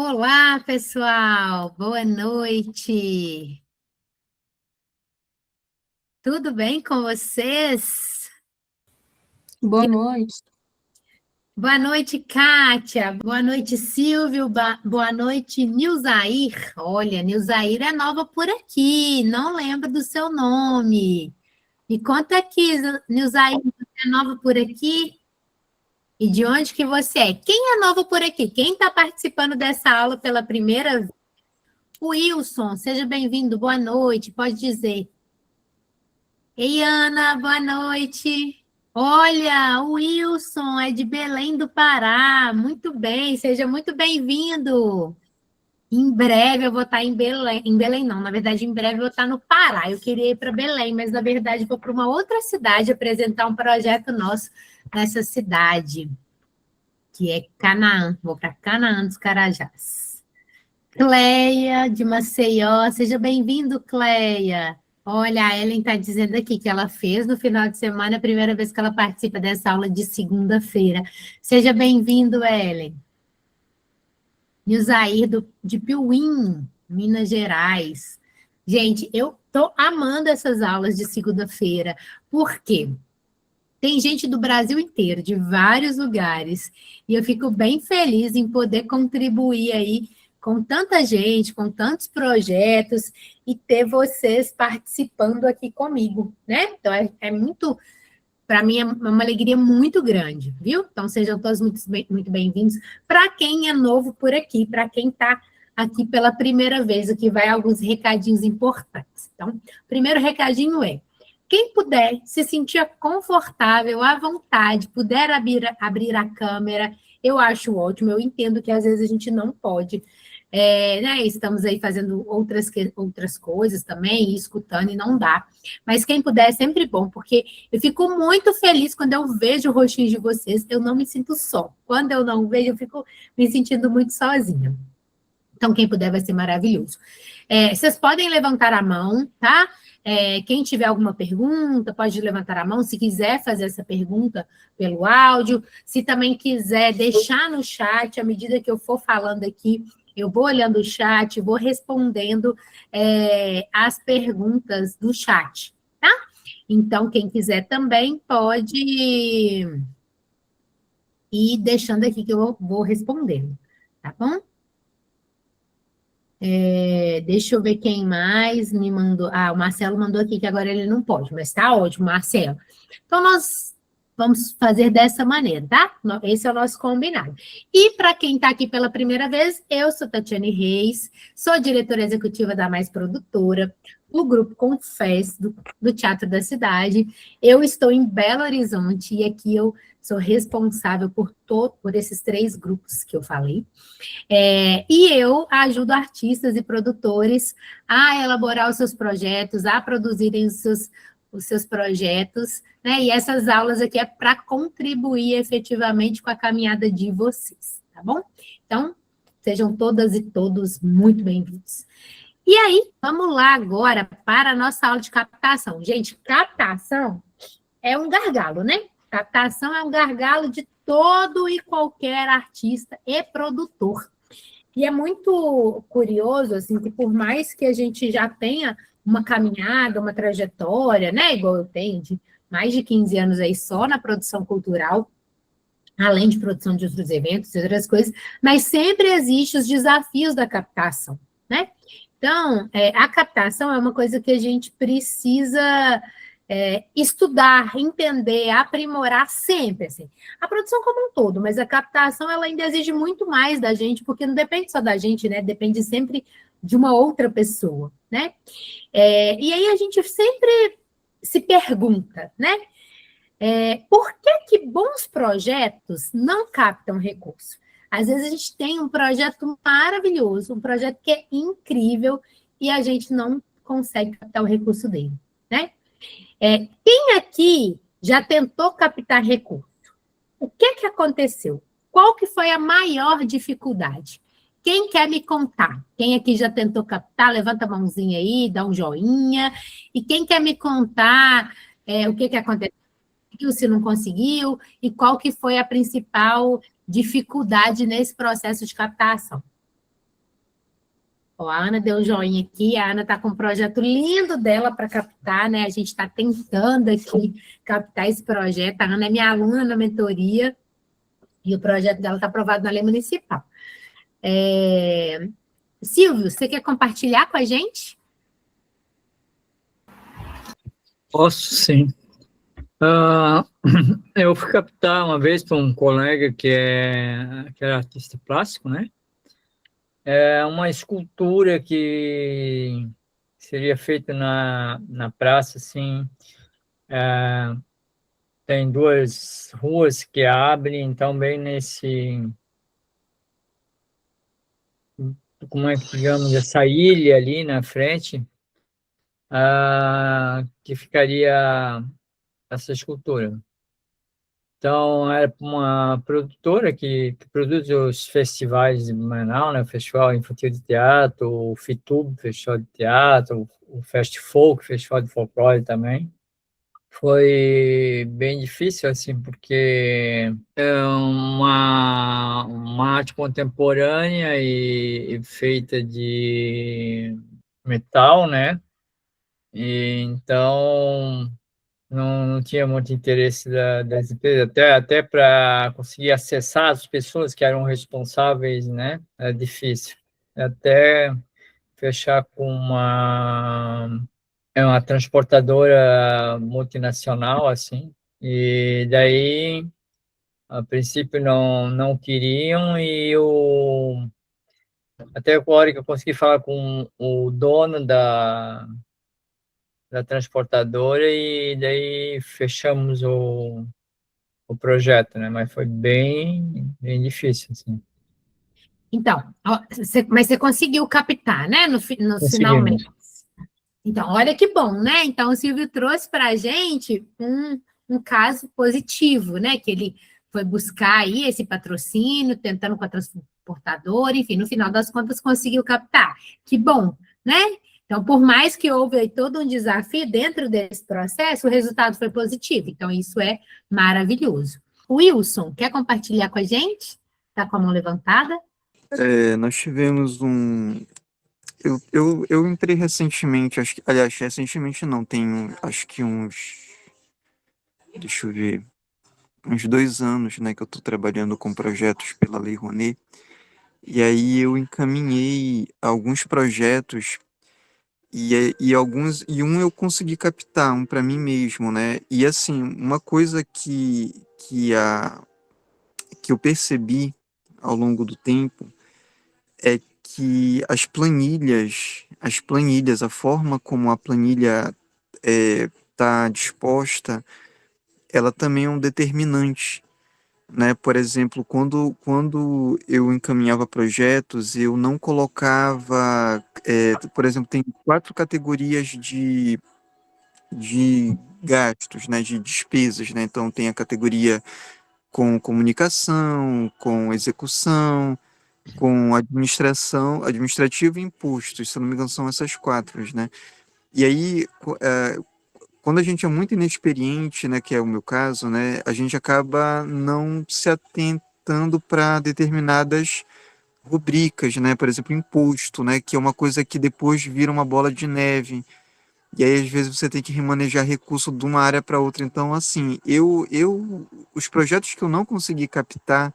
Olá, pessoal! Boa noite! Tudo bem com vocês? Boa noite. Boa noite, Kátia! Boa noite, Silvio! Boa noite, Nilzair! Olha, Nilzair é nova por aqui, não lembro do seu nome. Me conta aqui, Nilzair, você é nova por aqui? E de onde que você é? Quem é novo por aqui? Quem está participando dessa aula pela primeira vez? Wilson, seja bem-vindo, boa noite, pode dizer. Ei, Ana, boa noite. Olha, o Wilson é de Belém do Pará. Muito bem, seja muito bem-vindo. Em breve eu vou estar em Belém não, na verdade, em breve eu vou estar no Pará. Eu queria ir para Belém, mas na verdade vou para uma outra cidade apresentar um projeto nosso nessa cidade, que é Canaã. Vou para Canaã dos Carajás. Cleia, de Maceió, seja bem-vindo, Cleia. Olha, a Ellen está dizendo aqui que ela fez no final de semana a primeira vez que ela participa dessa aula de segunda-feira. Seja bem-vindo, Ellen. Nilzair, de Piuí, Minas Gerais. Gente, eu estou amando essas aulas de segunda-feira. Por quê? Tem gente do Brasil inteiro, de vários lugares, e eu fico bem feliz em poder contribuir aí com tanta gente, com tantos projetos, e ter vocês participando aqui comigo, né? Então, é muito, para mim, é uma alegria muito grande, viu? Então, sejam todos muito bem-vindos. Para quem é novo por aqui, para quem está aqui pela primeira vez, aqui vai alguns recadinhos importantes. Então, o primeiro recadinho é: quem puder se sentir confortável, à vontade, puder abrir a câmera, eu acho ótimo. Eu entendo que às vezes a gente não pode. Né, estamos aí fazendo outras coisas também, escutando, e não dá. Mas quem puder é sempre bom, porque eu fico muito feliz quando eu vejo o rostinho de vocês, eu não me sinto só. Quando eu não vejo, eu fico me sentindo muito sozinha. Então, quem puder vai ser maravilhoso. Vocês podem levantar a mão, tá? Quem tiver alguma pergunta, pode levantar a mão. Se quiser fazer essa pergunta pelo áudio, se também quiser deixar no chat, à medida que eu for falando aqui, eu vou olhando o chat, vou respondendo as perguntas do chat, tá? Então, quem quiser também pode ir deixando aqui que eu vou respondendo, tá bom? Deixa eu ver quem mais me mandou. Ah, o Marcelo mandou aqui que agora ele não pode, mas tá ótimo, Marcelo. Então, nós vamos fazer dessa maneira, tá? Esse é o nosso combinado. E para quem está aqui pela primeira vez, eu sou Tatiane Reis, sou diretora executiva da Mais Produtora, o grupo Confess, do Teatro da Cidade. Eu estou em Belo Horizonte e aqui eu sou responsável por esses 3 grupos que eu falei. E eu ajudo artistas e produtores a elaborar os seus projetos, a produzirem os seus projetos, né? E essas aulas aqui é para contribuir efetivamente com a caminhada de vocês, tá bom? Então, sejam todas e todos muito bem-vindos. E aí, vamos lá agora para a nossa aula de captação. Gente, captação é um gargalo, né? Captação é um gargalo de todo e qualquer artista e produtor. E é muito curioso, assim, que por mais que a gente já tenha uma caminhada, uma trajetória, né, igual eu tenho, de mais de 15 anos aí só na produção cultural, além de produção de outros eventos e outras coisas, mas sempre existem os desafios da captação, né? Então, a captação é uma coisa que a gente precisa estudar, entender, aprimorar sempre, assim. A produção como um todo, mas a captação, ela ainda exige muito mais da gente, porque não depende só da gente, né? Depende sempre de uma outra pessoa, né? E aí a gente sempre se pergunta, né? Por que bons projetos não captam recurso? Às vezes a gente tem um projeto maravilhoso, um projeto que é incrível, e a gente não consegue captar o recurso dele, né? Quem aqui já tentou captar recurso? O que aconteceu? Qual que foi a maior dificuldade? Quem quer me contar? Quem aqui já tentou captar? Levanta a mãozinha aí, dá um joinha. E quem quer me contar o que aconteceu, se não conseguiu, e qual que foi a principal dificuldade nesse processo de captação? Ó, a Ana deu um joinha aqui, a Ana está com um projeto lindo dela para captar, né? A gente está tentando aqui captar esse projeto. A Ana é minha aluna na mentoria e o projeto dela está aprovado na lei municipal. Silvio, você quer compartilhar com a gente? Posso, sim. Eu fui captar uma vez para um colega que é artista plástico, né? É uma escultura que seria feita na praça, assim. Tem duas ruas que abrem, então bem como é que digamos, essa ilha ali na frente, que ficaria essa escultura. Então, era uma produtora que produz os festivais de Manaus, né? O Festival Infantil de Teatro, o FITUB, Festival de Teatro, o Fest Folk, Festival de Folclore também. Foi bem difícil, assim, porque é uma arte contemporânea e feita de metal, né? E, então, não tinha muito interesse das empresas, até para conseguir acessar as pessoas que eram responsáveis, né? É difícil. Até fechar com uma transportadora multinacional, assim, e daí, a princípio, não queriam, até a hora que eu consegui falar com o dono da transportadora, e daí fechamos o projeto, né? Mas foi bem difícil, assim. Então, ó, mas você conseguiu captar, né? No finalmente. Conseguimos. Então, olha que bom, né? Então, o Silvio trouxe para a gente um caso positivo, né? Que ele foi buscar aí esse patrocínio, tentando com a transportadora, enfim, no final das contas conseguiu captar. Que bom, né? Então, por mais que houve aí todo um desafio dentro desse processo, o resultado foi positivo. Então, isso é maravilhoso. Wilson, quer compartilhar com a gente? Está com a mão levantada? Nós tivemos um. Eu entrei recentemente, aliás, recentemente não, acho que deixa eu ver, uns 2 anos, né, que eu estou trabalhando com projetos pela Lei Rouanet, e aí eu encaminhei alguns projetos e um eu consegui captar, um para mim mesmo, né, e assim, uma coisa que eu percebi ao longo do tempo é que a forma como a planilha está disposta, ela também é um determinante, né? Por exemplo, quando eu encaminhava projetos, eu não colocava, por exemplo, tem 4 categorias de gastos, né? De despesas, né? Então tem a categoria com comunicação, com execução, com administrativo e impostos, se eu não me engano, são essas 4, né? E aí, quando a gente é muito inexperiente, né, que é o meu caso, né, a gente acaba não se atentando para determinadas rubricas, né? Por exemplo, imposto, né, que é uma coisa que depois vira uma bola de neve. E aí, às vezes, você tem que remanejar recurso de uma área para outra. Então, assim, os projetos que eu não consegui captar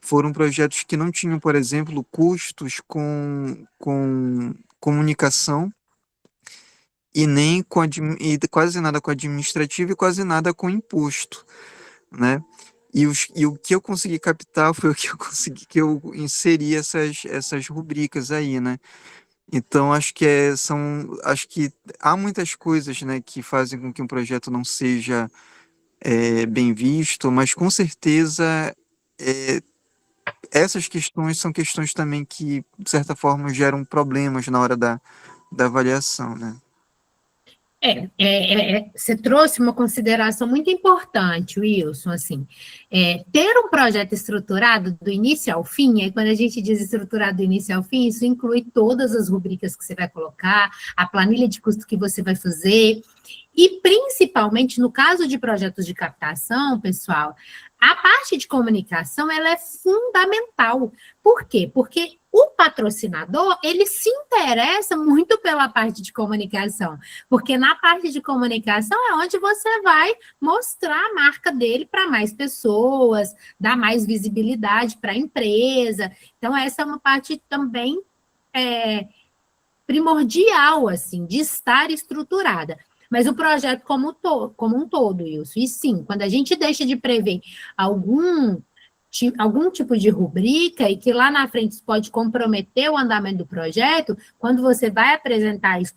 foram projetos que não tinham, por exemplo, custos com comunicação e nem e quase nada com administrativo e quase nada com imposto, né? E o que eu consegui captar foi o que eu consegui, que eu inseri essas rubricas aí, né? Então, acho que há muitas coisas, né, que fazem com que um projeto não seja bem visto, mas com certeza é, essas questões são questões também que, de certa forma, geram problemas na hora da avaliação, né? Você trouxe uma consideração muito importante, Wilson, assim, ter um projeto estruturado do início ao fim, aí quando a gente diz estruturado do início ao fim, isso inclui todas as rubricas que você vai colocar, a planilha de custo que você vai fazer, e principalmente no caso de projetos de captação, pessoal, a parte de comunicação, ela é fundamental. Por quê? Porque O patrocinador, ele se interessa muito pela parte de comunicação, porque na parte de comunicação é onde você vai mostrar a marca dele para mais pessoas, dar mais visibilidade para a empresa. Então, essa é uma parte também primordial, assim, de estar estruturada. Mas o projeto como um todo, Wilson. E sim, quando a gente deixa de prever algum tipo de rubrica e que lá na frente isso pode comprometer o andamento do projeto, quando você vai apresentar isso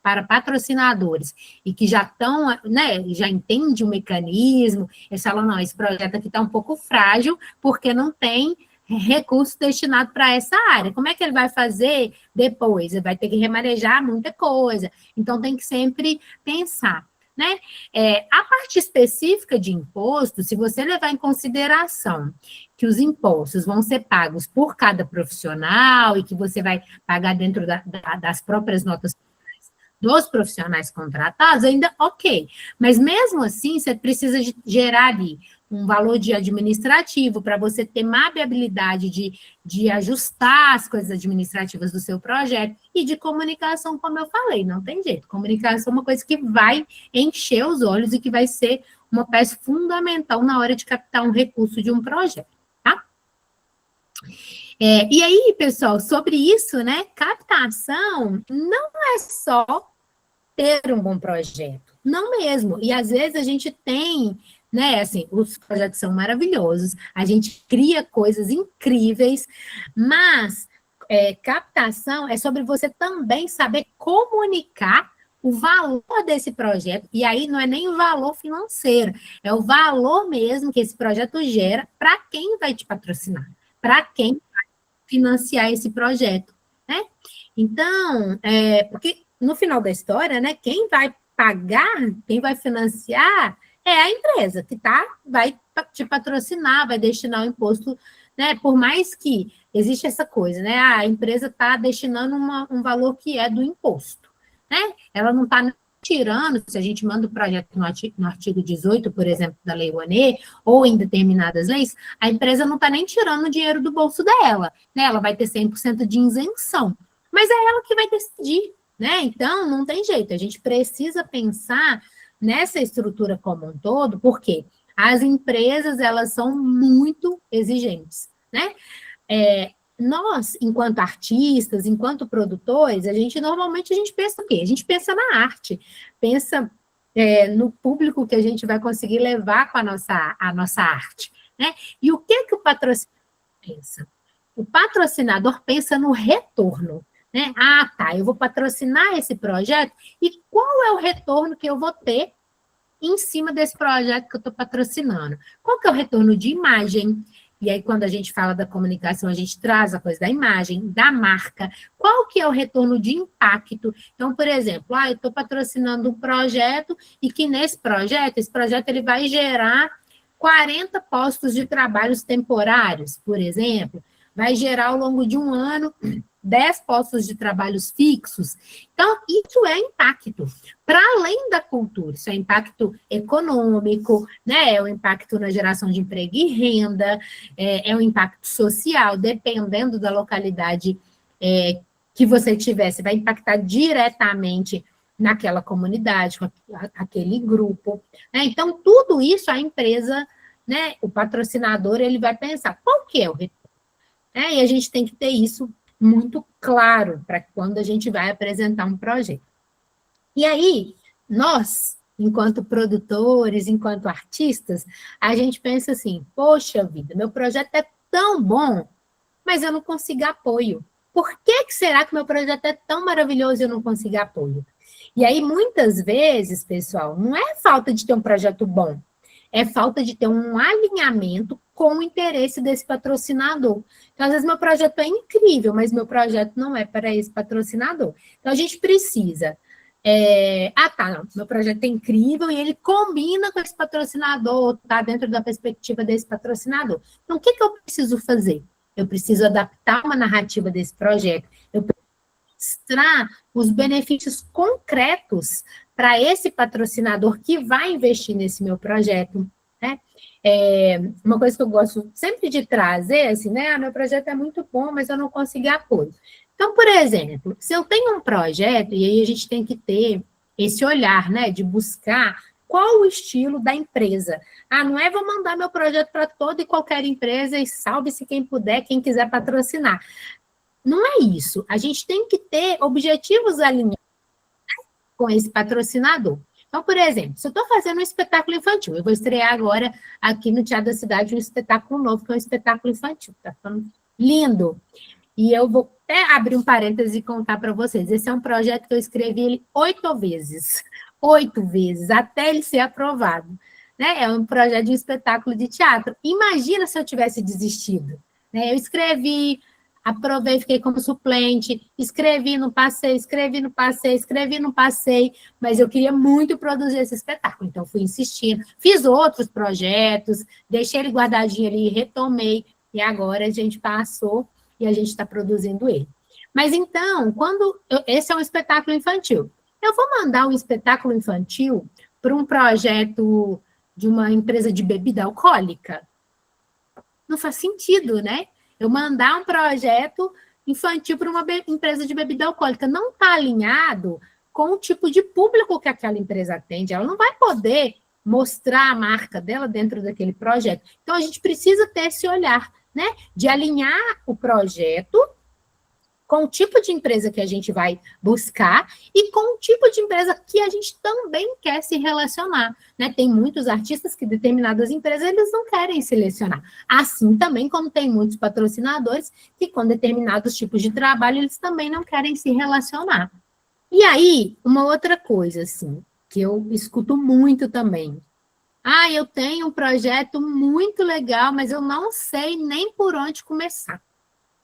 para patrocinadores e que já estão, né, já entende o mecanismo, eles falam, não, esse projeto aqui está um pouco frágil porque não tem recurso destinado para essa área. Como é que ele vai fazer depois? Ele vai ter que remanejar muita coisa. Então, tem que sempre pensar, né? A parte específica de imposto, se você levar em consideração que os impostos vão ser pagos por cada profissional e que você vai pagar dentro das próprias notas dos profissionais contratados, ainda ok. Mas mesmo assim, você precisa gerar ali um valor de administrativo para você ter mapeabilidade de ajustar as coisas administrativas do seu projeto e de comunicação, como eu falei, não tem jeito. Comunicação é uma coisa que vai encher os olhos e que vai ser uma peça fundamental na hora de captar um recurso de um projeto, tá? E aí, pessoal, sobre isso, né, captação não é só ter um bom projeto, não mesmo. E às vezes a gente tem, né, assim, os projetos são maravilhosos, a gente cria coisas incríveis, mas captação é sobre você também saber comunicar o valor desse projeto, e aí não é nem o valor financeiro, é o valor mesmo que esse projeto gera para quem vai te patrocinar, para quem vai financiar esse projeto, né? Então, porque no final da história, né, quem vai pagar, quem vai financiar é a empresa que vai te patrocinar, vai destinar o imposto, né? Por mais que existe essa coisa, né? A empresa está destinando um valor que é do imposto, né? Ela não está tirando, se a gente manda o projeto no artigo 18, por exemplo, da Lei Rouanet, ou em determinadas leis, a empresa não está nem tirando o dinheiro do bolso dela, né? Ela vai ter 100% de isenção, mas é ela que vai decidir, né? Então, não tem jeito, a gente precisa pensar nessa estrutura como um todo, porque as empresas, elas são muito exigentes, né? Nós, enquanto artistas, enquanto produtores, normalmente a gente pensa o quê? A gente pensa na arte, pensa no público que a gente vai conseguir levar com a nossa arte, né? E o que o patrocinador pensa? O patrocinador pensa no retorno, né? Ah, tá, eu vou patrocinar esse projeto e qual é o retorno que eu vou ter em cima desse projeto que eu estou patrocinando? Qual que é o retorno de imagem? E aí, quando a gente fala da comunicação, a gente traz a coisa da imagem, da marca. Qual que é o retorno de impacto? Então, por exemplo, eu estou patrocinando um projeto e que esse projeto ele vai gerar 40 postos de trabalhos temporários, por exemplo. Vai gerar ao longo de um ano 10 postos de trabalhos fixos. Então, isso é impacto. Para além da cultura, isso é impacto econômico, né? É o impacto na geração de emprego e renda, é um impacto social, dependendo da localidade que você tiver, você vai impactar diretamente naquela comunidade, com aquele grupo, né? Então, tudo isso a empresa, né? O patrocinador, ele vai pensar, qual que é o retorno? E a gente tem que ter isso muito claro para quando a gente vai apresentar um projeto. E aí, nós, enquanto produtores, enquanto artistas, a gente pensa assim, poxa vida, meu projeto é tão bom, mas eu não consigo apoio. Por que será que meu projeto é tão maravilhoso e eu não consigo apoio? E aí, muitas vezes, pessoal, não é falta de ter um projeto bom, é falta de ter um alinhamento com o interesse desse patrocinador. Então, às vezes, meu projeto é incrível, mas meu projeto não é para esse patrocinador. Então, a gente precisa... meu projeto é incrível e ele combina com esse patrocinador, está dentro da perspectiva desse patrocinador. Então, o que eu preciso fazer? Eu preciso adaptar uma narrativa desse projeto, eu preciso mostrar os benefícios concretos para esse patrocinador que vai investir nesse meu projeto. né? Uma coisa que eu gosto sempre de trazer, assim, né? Meu projeto é muito bom, mas eu não consegui apoio. Então, por exemplo, se eu tenho um projeto, e aí a gente tem que ter esse olhar, né? De buscar qual o estilo da empresa. Não é vou mandar meu projeto para toda e qualquer empresa e salve-se quem puder, quem quiser patrocinar. Não é isso. A gente tem que ter objetivos alinhados com esse patrocinador. Então, por exemplo, se eu estou fazendo um espetáculo infantil, eu vou estrear agora aqui no Teatro da Cidade um espetáculo novo, que é um espetáculo infantil. Está ficando lindo. E eu vou até abrir um parêntese e contar para vocês. Esse é um projeto que eu escrevi ele 8 vezes. 8 vezes, até ele ser aprovado. Né? É um projeto de um espetáculo de teatro. Imagina se eu tivesse desistido. Né? Eu escrevi, aprovei, fiquei como suplente, escrevi, não passei, mas eu queria muito produzir esse espetáculo, então fui insistindo, fiz outros projetos, deixei ele guardadinho ali, retomei, e agora a gente passou e a gente está produzindo ele. Mas então, esse é um espetáculo infantil, eu vou mandar um espetáculo infantil para um projeto de uma empresa de bebida alcoólica? Não faz sentido, né? Eu mandar um projeto infantil para uma empresa de bebida alcoólica. Não está alinhado com o tipo de público que aquela empresa atende. Ela não vai poder mostrar a marca dela dentro daquele projeto. Então, a gente precisa ter esse olhar, né? De alinhar o projeto com o tipo de empresa que a gente vai buscar e com o tipo de empresa que a gente também quer se relacionar, né? Tem muitos artistas que determinadas empresas eles não querem selecionar. Assim também como tem muitos patrocinadores que com determinados tipos de trabalho eles também não querem se relacionar. E aí, uma outra coisa, assim, que eu escuto muito também. Eu tenho um projeto muito legal, mas eu não sei nem por onde começar.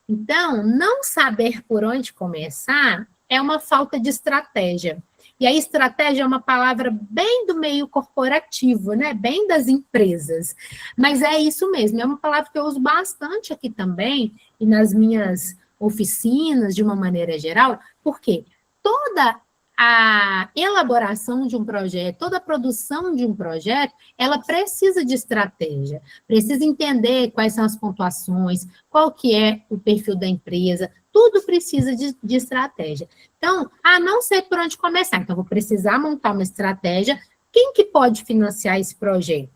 Então, não saber por onde começar é uma falta de estratégia. E a estratégia é uma palavra bem do meio corporativo, né? Bem das empresas. Mas é isso mesmo, é uma palavra que eu uso bastante aqui também, e nas minhas oficinas, de uma maneira geral, porque toda a elaboração de um projeto, toda a produção de um projeto, ela precisa de estratégia, precisa entender quais são as pontuações, qual que é o perfil da empresa, tudo precisa de estratégia. Então, não sei por onde começar, então vou precisar montar uma estratégia. Quem que pode financiar esse projeto?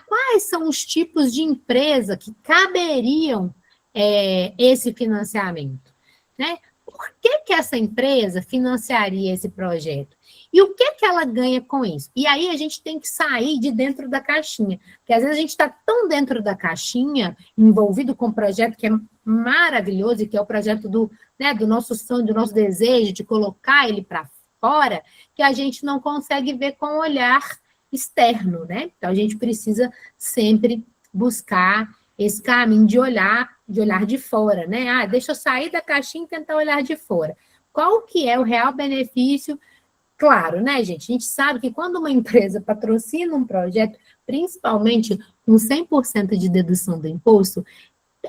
Quais são os tipos de empresa que caberiam esse financiamento? Né? Por que essa empresa financiaria esse projeto? E o que ela ganha com isso? E aí a gente tem que sair de dentro da caixinha, porque às vezes a gente está tão dentro da caixinha, envolvido com um projeto que é maravilhoso, e que é o projeto do nosso sonho, do nosso desejo, de colocar ele para fora, que a gente não consegue ver com o olhar externo, né? Então a gente precisa sempre buscar esse caminho de olhar de fora, né? Deixa eu sair da caixinha e tentar olhar de fora. Qual que é o real benefício? Claro, né, gente? A gente sabe que quando uma empresa patrocina um projeto, principalmente com 100% de dedução do imposto,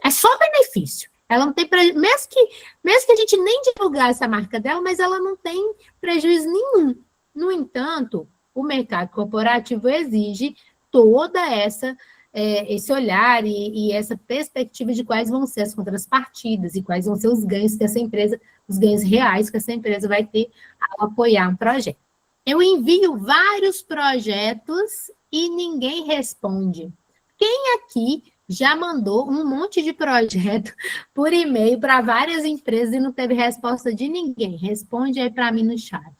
é só benefício. Ela não tem prejuízo, mesmo que a gente nem divulgasse a marca dela, mas ela não tem prejuízo nenhum. No entanto, o mercado corporativo exige toda esse olhar e essa perspectiva de quais vão ser as contrapartidas e quais vão ser os ganhos que essa empresa, os ganhos reais que essa empresa vai ter ao apoiar um projeto. Eu envio vários projetos e ninguém responde. Quem aqui já mandou um monte de projeto por e-mail para várias empresas e não teve resposta de ninguém? Responde aí para mim no chat.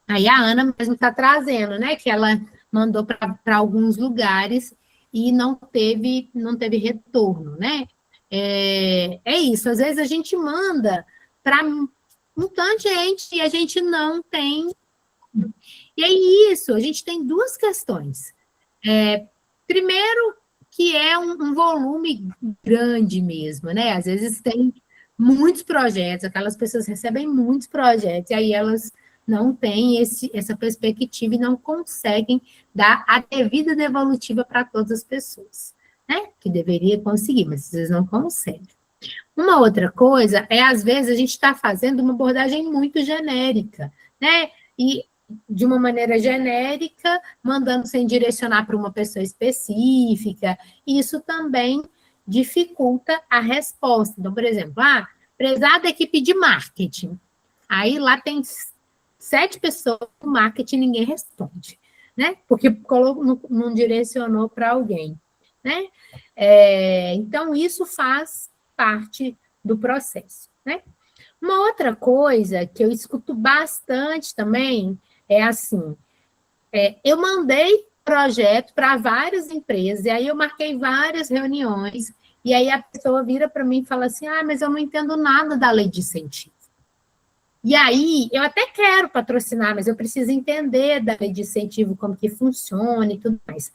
Aí a Ana mesmo está trazendo, né, que ela mandou para alguns lugares e não teve retorno, né? É isso, às vezes a gente manda para um tanto de gente e a gente não tem. E é isso, a gente tem duas questões. Primeiro, que é um volume grande mesmo, né? Às vezes tem muitos projetos, aquelas pessoas recebem muitos projetos, e aí elas não têm essa perspectiva e não conseguem dar a devida devolutiva para todas as pessoas, né? Que deveria conseguir, mas às vezes não conseguem. Uma outra coisa às vezes, a gente está fazendo uma abordagem muito genérica, né? E de uma maneira genérica, mandando sem direcionar para uma pessoa específica. Isso também dificulta a resposta. Então, por exemplo, prezada equipe de marketing. Aí lá tem 7 pessoas no marketing, ninguém responde, né? Porque não direcionou para alguém, né? Então, isso faz parte do processo, né? Uma outra coisa que eu escuto bastante também é assim, eu mandei projeto para várias empresas, e aí eu marquei várias reuniões, e aí a pessoa vira para mim e fala assim, mas eu não entendo nada da lei de incentivo. E aí, eu até quero patrocinar, mas eu preciso entender da lei de incentivo, como que funciona e tudo mais.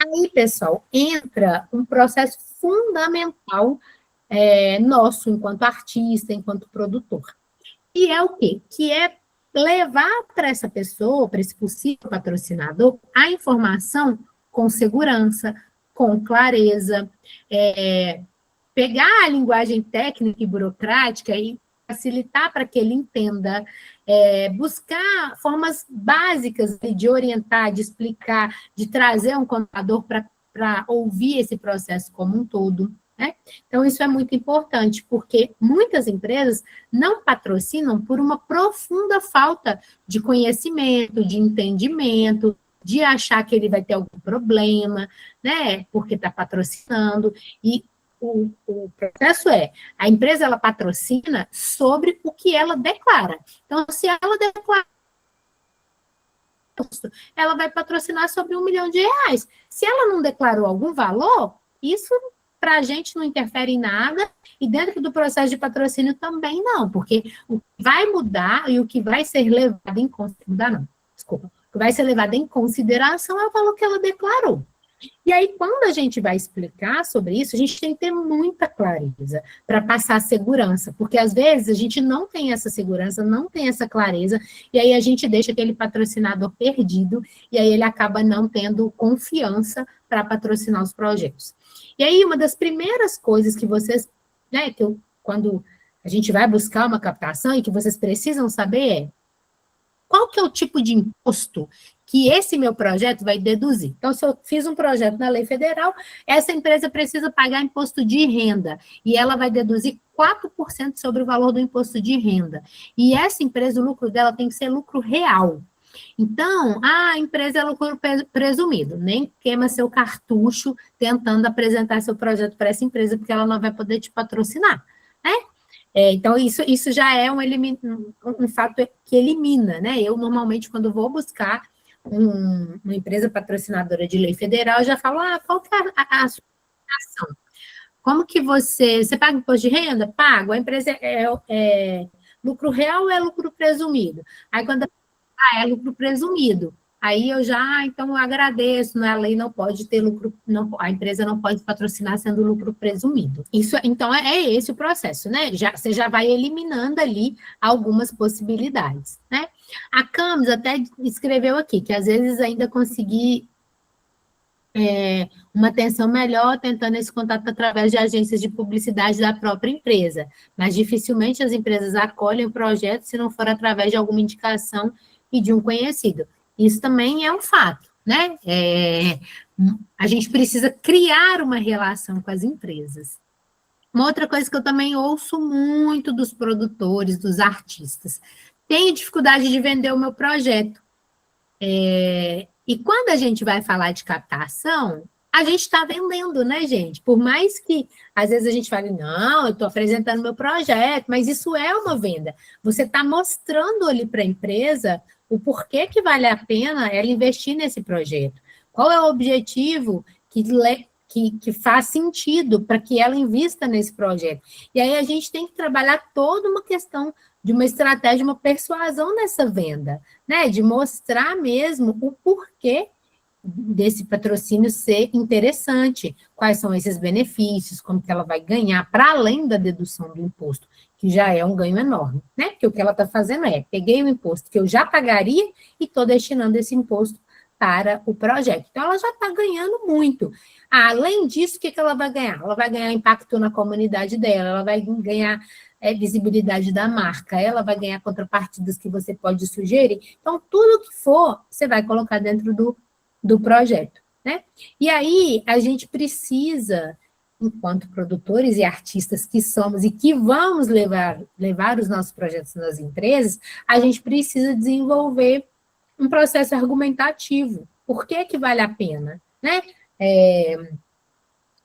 Aí, pessoal, entra um processo fundamental nosso, enquanto artista, enquanto produtor. E é o quê? Que é levar para essa pessoa, para esse possível patrocinador, a informação com segurança, com clareza, pegar a linguagem técnica e burocrática e facilitar para que ele entenda, buscar formas básicas de orientar, de explicar, de trazer um contador para ouvir esse processo como um todo, né? Então, isso é muito importante, porque muitas empresas não patrocinam por uma profunda falta de conhecimento, de entendimento, de achar que ele vai ter algum problema, né? Porque está patrocinando, e o processo a empresa ela patrocina sobre o que ela declara. Então, se ela declara, ela vai patrocinar sobre R$1 milhão. Se ela não declarou algum valor, isso para a gente não interfere em nada, e dentro do processo de patrocínio também não, porque o que vai mudar e o que vai ser levado em consideração, o que vai ser levado em consideração é o valor que ela declarou. E aí, quando a gente vai explicar sobre isso, a gente tem que ter muita clareza para passar segurança, porque às vezes a gente não tem essa segurança, não tem essa clareza, e aí a gente deixa aquele patrocinador perdido, e aí ele acaba não tendo confiança para patrocinar os projetos. E aí, uma das primeiras coisas que vocês, né, quando a gente vai buscar uma captação e que vocês precisam saber qual que é o tipo de imposto que esse meu projeto vai deduzir. Então, se eu fiz um projeto na lei federal, essa empresa precisa pagar imposto de renda, e ela vai deduzir 4% sobre o valor do imposto de renda. E essa empresa, o lucro dela tem que ser lucro real. Então, a empresa é lucro presumido, nem queima seu cartucho tentando apresentar seu projeto para essa empresa, porque ela não vai poder te patrocinar, né? Então, isso já é um fato que elimina, né? Eu, normalmente, quando vou buscar uma empresa patrocinadora de lei federal, eu já falo, qual que é a sua ação? Como que você paga imposto de renda? Pago. A empresa é lucro real ou é lucro presumido? Aí, quando é lucro presumido. Aí eu já, então, eu agradeço, né? A lei não pode ter lucro, a empresa não pode patrocinar sendo lucro presumido. Então, é esse o processo, né? Você já vai eliminando ali algumas possibilidades, né? A Camis até escreveu aqui, que às vezes ainda conseguir uma atenção melhor tentando esse contato através de agências de publicidade da própria empresa, mas dificilmente as empresas acolhem o projeto se não for através de alguma indicação e de um conhecido. Isso também é um fato, né? A gente precisa criar uma relação com as empresas. Uma outra coisa que eu também ouço muito dos produtores, dos artistas, tenho dificuldade de vender o meu projeto. E quando a gente vai falar de captação, a gente está vendendo, né, gente? Por mais que, às vezes, a gente fale, não, eu estou apresentando meu projeto, mas isso é uma venda. Você está mostrando ali para a empresa o porquê que vale a pena ela investir nesse projeto. Qual é o objetivo que faz sentido para que ela invista nesse projeto. E aí a gente tem que trabalhar toda uma questão de uma estratégia, uma persuasão nessa venda, né? De mostrar mesmo o porquê desse patrocínio ser interessante, quais são esses benefícios, como que ela vai ganhar, para além da dedução do imposto, que já é um ganho enorme, né? Porque o que ela está fazendo peguei o imposto que eu já pagaria e estou destinando esse imposto para o projeto. Então, ela já está ganhando muito. Além disso, o que ela vai ganhar? Ela vai ganhar impacto na comunidade dela, ela vai ganhar visibilidade da marca, ela vai ganhar contrapartidas que você pode sugerir. Então, tudo que for, você vai colocar dentro do projeto, né? E aí, a gente precisa, enquanto produtores e artistas que somos e que vamos levar os nossos projetos nas empresas, a gente precisa desenvolver um processo argumentativo. Por que que vale a pena, né?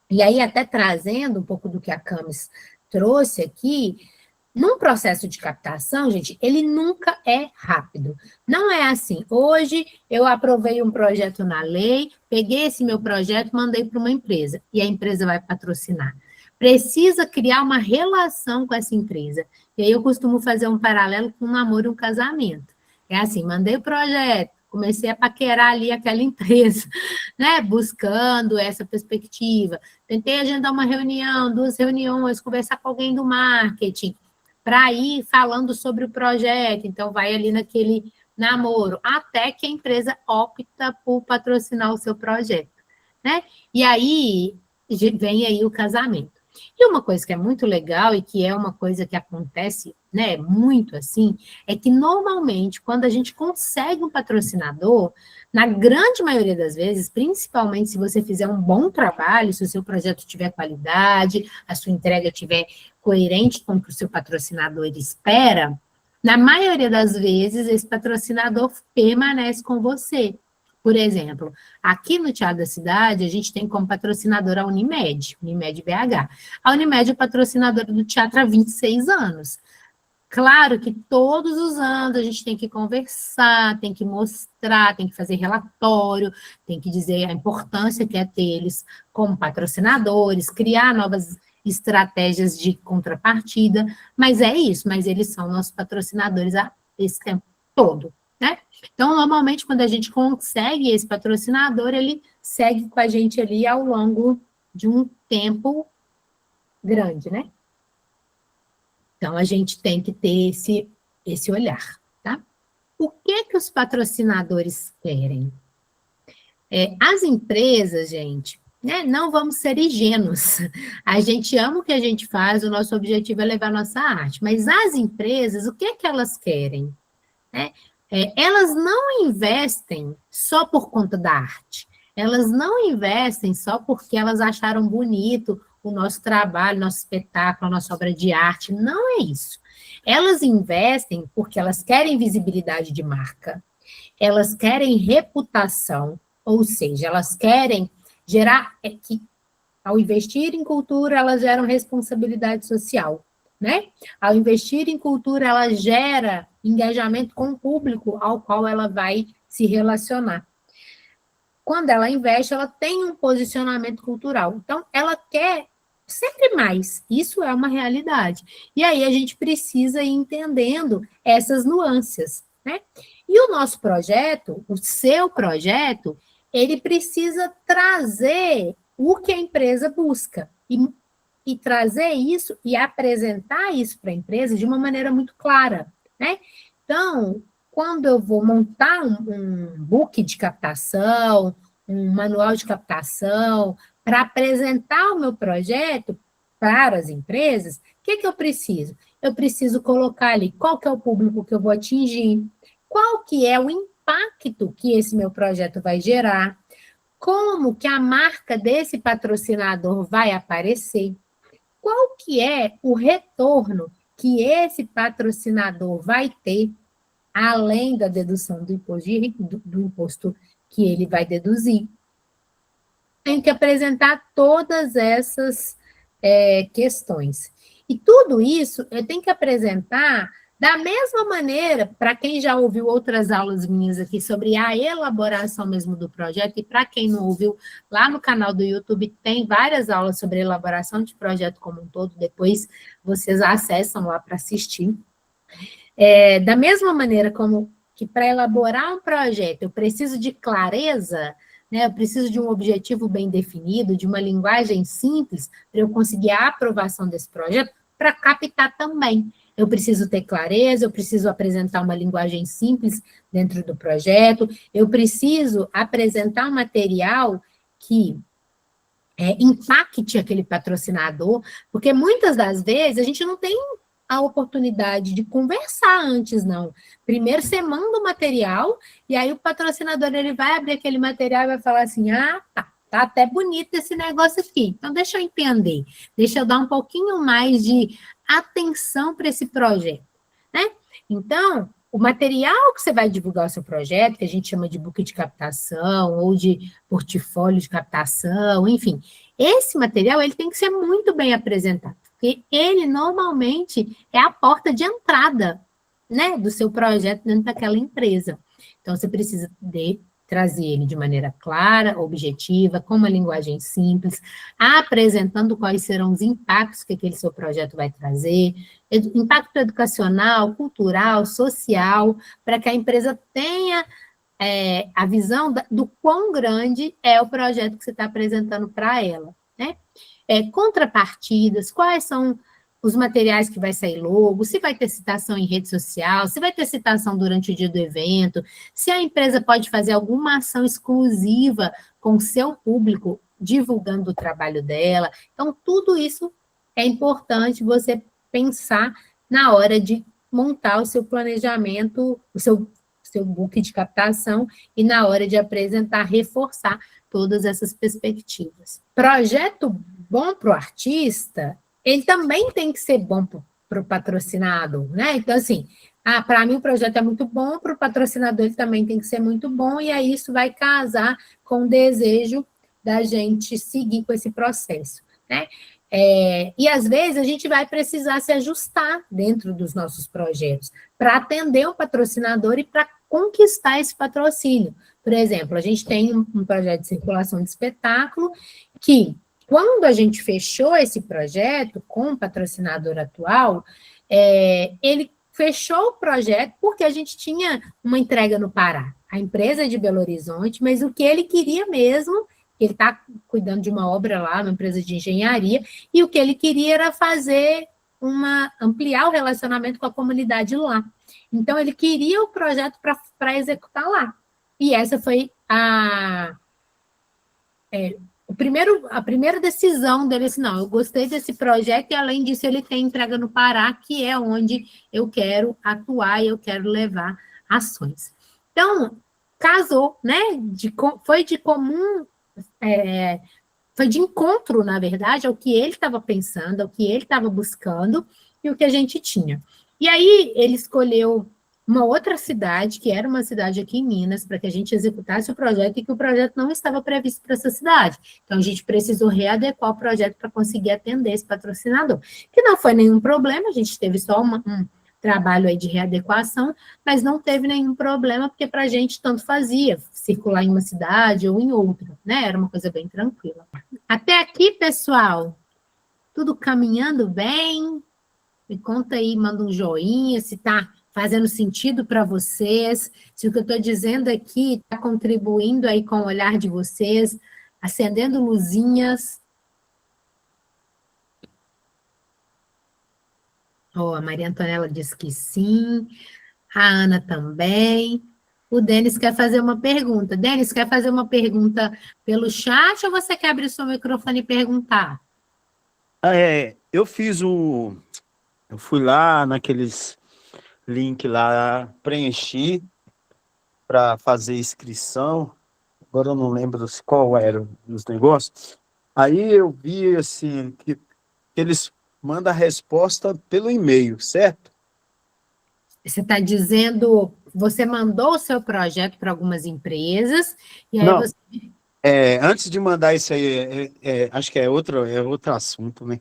E aí, até trazendo um pouco do que a Camis trouxe aqui, num processo de captação, gente, ele nunca é rápido. Não é assim, hoje eu aprovei um projeto na lei, peguei esse meu projeto, mandei para uma empresa, e a empresa vai patrocinar. Precisa criar uma relação com essa empresa. E aí eu costumo fazer um paralelo com um namoro e um casamento. É assim, mandei o projeto, comecei a paquerar ali aquela empresa, né, buscando essa perspectiva. Tentei agendar uma reunião, 2 reuniões, conversar com alguém do marketing, para ir falando sobre o projeto. Então, vai ali naquele namoro, até que a empresa opta por patrocinar o seu projeto, né? E aí, vem aí o casamento. E uma coisa que é muito legal e que é uma coisa que acontece, né, muito assim, é que normalmente, quando a gente consegue um patrocinador, na grande maioria das vezes, principalmente se você fizer um bom trabalho, se o seu projeto tiver qualidade, a sua entrega tiver coerente com o que o seu patrocinador espera, na maioria das vezes, esse patrocinador permanece com você. Por exemplo, aqui no Teatro da Cidade, a gente tem como patrocinadora a Unimed BH. A Unimed é patrocinadora do teatro há 26 anos. Claro que todos os anos a gente tem que conversar, tem que mostrar, tem que fazer relatório, tem que dizer a importância que é ter eles como patrocinadores, criar novas estratégias de contrapartida, mas é isso, mas eles são nossos patrocinadores há esse tempo todo, né? Então, normalmente, quando a gente consegue esse patrocinador, ele segue com a gente ali ao longo de um tempo grande, né? Então, a gente tem que ter esse olhar, tá? O que os patrocinadores querem? As empresas, gente, né, não vamos ser ingênuos. A gente ama o que a gente faz, o nosso objetivo é levar a nossa arte. Mas as empresas, o que elas querem? Né? Elas não investem só por conta da arte. Elas não investem só porque elas acharam bonito o nosso trabalho, nosso espetáculo, a nossa obra de arte. Não é isso. Elas investem porque elas querem visibilidade de marca, elas querem reputação, ou seja, elas querem gerar, que ao investir em cultura, elas geram responsabilidade social, né? Ao investir em cultura, ela gera engajamento com o público ao qual ela vai se relacionar. Quando ela investe, ela tem um posicionamento cultural. Então, ela quer sempre mais. Isso é uma realidade. E aí a gente precisa ir entendendo essas nuances, né? E o nosso projeto, o seu projeto, ele precisa trazer o que a empresa busca. E trazer isso e apresentar isso para a empresa de uma maneira muito clara, né? Então, quando eu vou montar um book de captação, um manual de captação, para apresentar o meu projeto para as empresas, o que eu preciso? Eu preciso colocar ali qual que é o público que eu vou atingir, qual que é o impacto que esse meu projeto vai gerar, como que a marca desse patrocinador vai aparecer, qual que é o retorno que esse patrocinador vai ter, além da dedução do imposto que ele vai deduzir. Tem que apresentar todas essas questões. E tudo isso eu tenho que apresentar da mesma maneira, para quem já ouviu outras aulas minhas aqui sobre a elaboração mesmo do projeto, e para quem não ouviu, lá no canal do YouTube tem várias aulas sobre elaboração de projeto como um todo, depois vocês acessam lá para assistir. Da mesma maneira como que para elaborar um projeto eu preciso de clareza, né, eu preciso de um objetivo bem definido, de uma linguagem simples, para eu conseguir a aprovação desse projeto, para captar também. Eu preciso ter clareza, eu preciso apresentar uma linguagem simples dentro do projeto, eu preciso apresentar um material que impacte aquele patrocinador, porque muitas das vezes a gente não tem a oportunidade de conversar antes, não. Primeiro você manda o material, e aí o patrocinador ele vai abrir aquele material e vai falar assim, tá até bonito esse negócio aqui, então deixa eu entender, deixa eu dar um pouquinho mais de atenção para esse projeto, né? Então, o material que você vai divulgar o seu projeto, que a gente chama de book de captação, ou de portfólio de captação, enfim, esse material ele tem que ser muito bem apresentado, porque ele normalmente é a porta de entrada, né, do seu projeto dentro daquela empresa. Então, você precisa trazer ele de maneira clara, objetiva, com uma linguagem simples, apresentando quais serão os impactos que aquele seu projeto vai trazer, impacto educacional, cultural, social, para que a empresa tenha a visão do quão grande é o projeto que você está apresentando para ela, né? Contrapartidas, quais são os materiais que vai sair logo, se vai ter citação em rede social, se vai ter citação durante o dia do evento, se a empresa pode fazer alguma ação exclusiva com o seu público, divulgando o trabalho dela. Então, tudo isso é importante você pensar na hora de montar o seu planejamento, o seu book de captação e na hora de apresentar, reforçar todas essas perspectivas. Projeto bom para o artista, ele também tem que ser bom para o patrocinado, né? Então, assim, para mim o projeto é muito bom, para o patrocinador ele também tem que ser muito bom, e aí isso vai casar com o desejo da gente seguir com esse processo, né? E às vezes a gente vai precisar se ajustar dentro dos nossos projetos para atender o patrocinador e para conquistar esse patrocínio. Por exemplo, a gente tem um projeto de circulação de espetáculo que, quando a gente fechou esse projeto com o patrocinador atual, ele fechou o projeto porque a gente tinha uma entrega no Pará. A empresa é de Belo Horizonte, mas o que ele queria mesmo, ele está cuidando de uma obra lá, uma empresa de engenharia, e o que ele queria era ampliar o relacionamento com a comunidade lá. Então, ele queria o projeto para executar lá. E essa foi a primeira decisão dele, assim, não, eu gostei desse projeto e, além disso, ele tem entrega no Pará, que é onde eu quero atuar e eu quero levar ações. Então, casou, né? Foi de comum, foi de encontro, na verdade, ao que ele estava pensando, ao que ele estava buscando e o que a gente tinha. E aí, ele escolheu uma outra cidade, que era uma cidade aqui em Minas, para que a gente executasse o projeto, e que o projeto não estava previsto para essa cidade. Então, a gente precisou readequar o projeto para conseguir atender esse patrocinador. Que não foi nenhum problema, a gente teve só um trabalho aí de readequação, mas não teve nenhum problema, porque para a gente tanto fazia circular em uma cidade ou em outra, né? Era uma coisa bem tranquila. Até aqui, pessoal, tudo caminhando bem? Me conta aí, manda um joinha, se está fazendo sentido para vocês, se o que eu estou dizendo aqui está contribuindo aí com o olhar de vocês, acendendo luzinhas. A Maria Antonella disse que sim, a Ana também. O Denis quer fazer uma pergunta. Denis, quer fazer uma pergunta pelo chat ou você quer abrir o seu microfone e perguntar? Eu fui lá naqueles link lá, preenchi para fazer inscrição. Agora eu não lembro qual era os negócios. Aí eu vi assim que eles mandam a resposta pelo e-mail, certo? Você está dizendo, você mandou o seu projeto para algumas empresas e aí não, você... antes de mandar isso aí, acho que é outro assunto, né?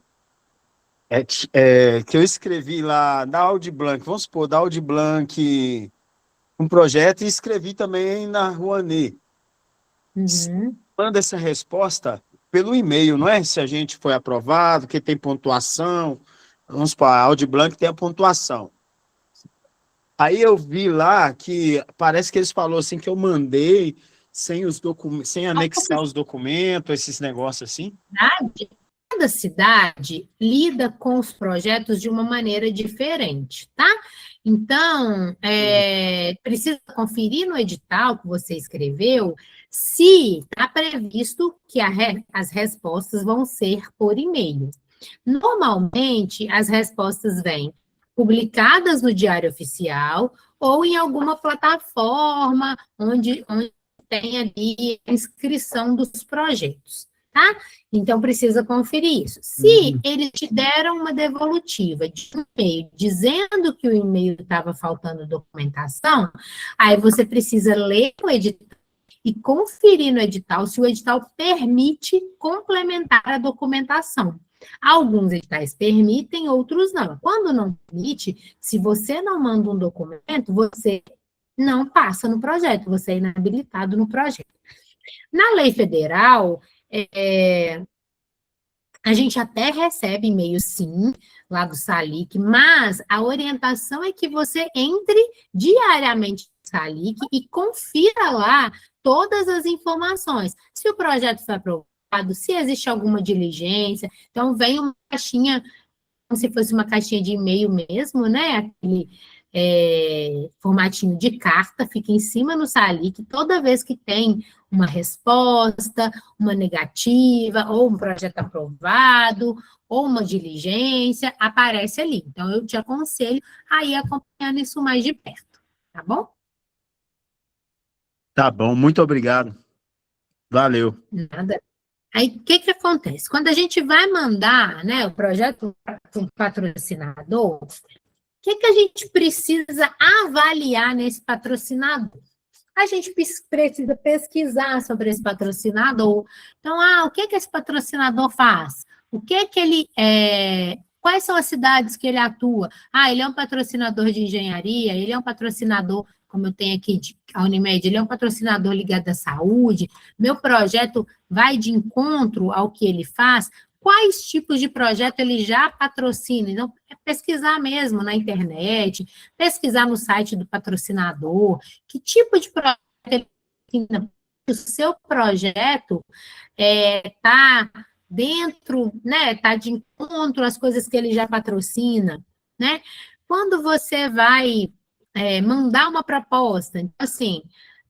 Que eu escrevi lá da Audi Blanc, vamos supor, da Audi Blanc, um projeto, e escrevi também na Rouanet. Uhum. Manda essa resposta pelo e-mail, não é? Se a gente foi aprovado, que tem pontuação, vamos supor, a Audi Blanc tem a pontuação. Aí eu vi lá que parece que eles falaram assim que eu mandei sem anexar os documentos, esses negócios assim. Cada cidade lida com os projetos de uma maneira diferente, tá? Então, precisa conferir no edital que você escreveu se está previsto que as respostas vão ser por e-mail. Normalmente, as respostas vêm publicadas no Diário Oficial ou em alguma plataforma onde tem ali a inscrição dos projetos, tá? Então, precisa conferir isso. Se eles te deram uma devolutiva de um e-mail dizendo que o e-mail estava faltando documentação, aí você precisa ler o edital e conferir no edital se o edital permite complementar a documentação. Alguns editais permitem, outros não. Quando não permite, se você não manda um documento, você não passa no projeto, você é inabilitado no projeto. Na lei federal, a gente até recebe e-mail, sim, lá do SALIC, mas a orientação é que você entre diariamente no SALIC e confira lá todas as informações. Se o projeto foi aprovado, se existe alguma diligência, então vem uma caixinha, como se fosse uma caixinha de e-mail mesmo, né? Aquele formatinho de carta, fica em cima no SALIC, toda vez que tem uma resposta, uma negativa, ou um projeto aprovado, ou uma diligência, aparece ali. Então, eu te aconselho a ir acompanhando isso mais de perto, tá bom? Tá bom, muito obrigado. Valeu. Nada. Aí, o que acontece? Quando a gente vai mandar, né, o projeto para o patrocinador, o que a gente precisa avaliar nesse patrocinador? A gente precisa pesquisar sobre esse patrocinador. Então, o que esse patrocinador faz? O que ele quais são as cidades que ele atua? Ele é um patrocinador de engenharia, ele é um patrocinador, como eu tenho aqui, a Unimed, ele é um patrocinador ligado à saúde, meu projeto vai de encontro ao que ele faz, quais tipos de projeto ele já patrocina. Então, é pesquisar mesmo na internet, pesquisar no site do patrocinador, que tipo de projeto ele patrocina. O seu projeto está dentro, né, está de encontro às coisas que ele já patrocina, né? Quando você vai mandar uma proposta, então, assim,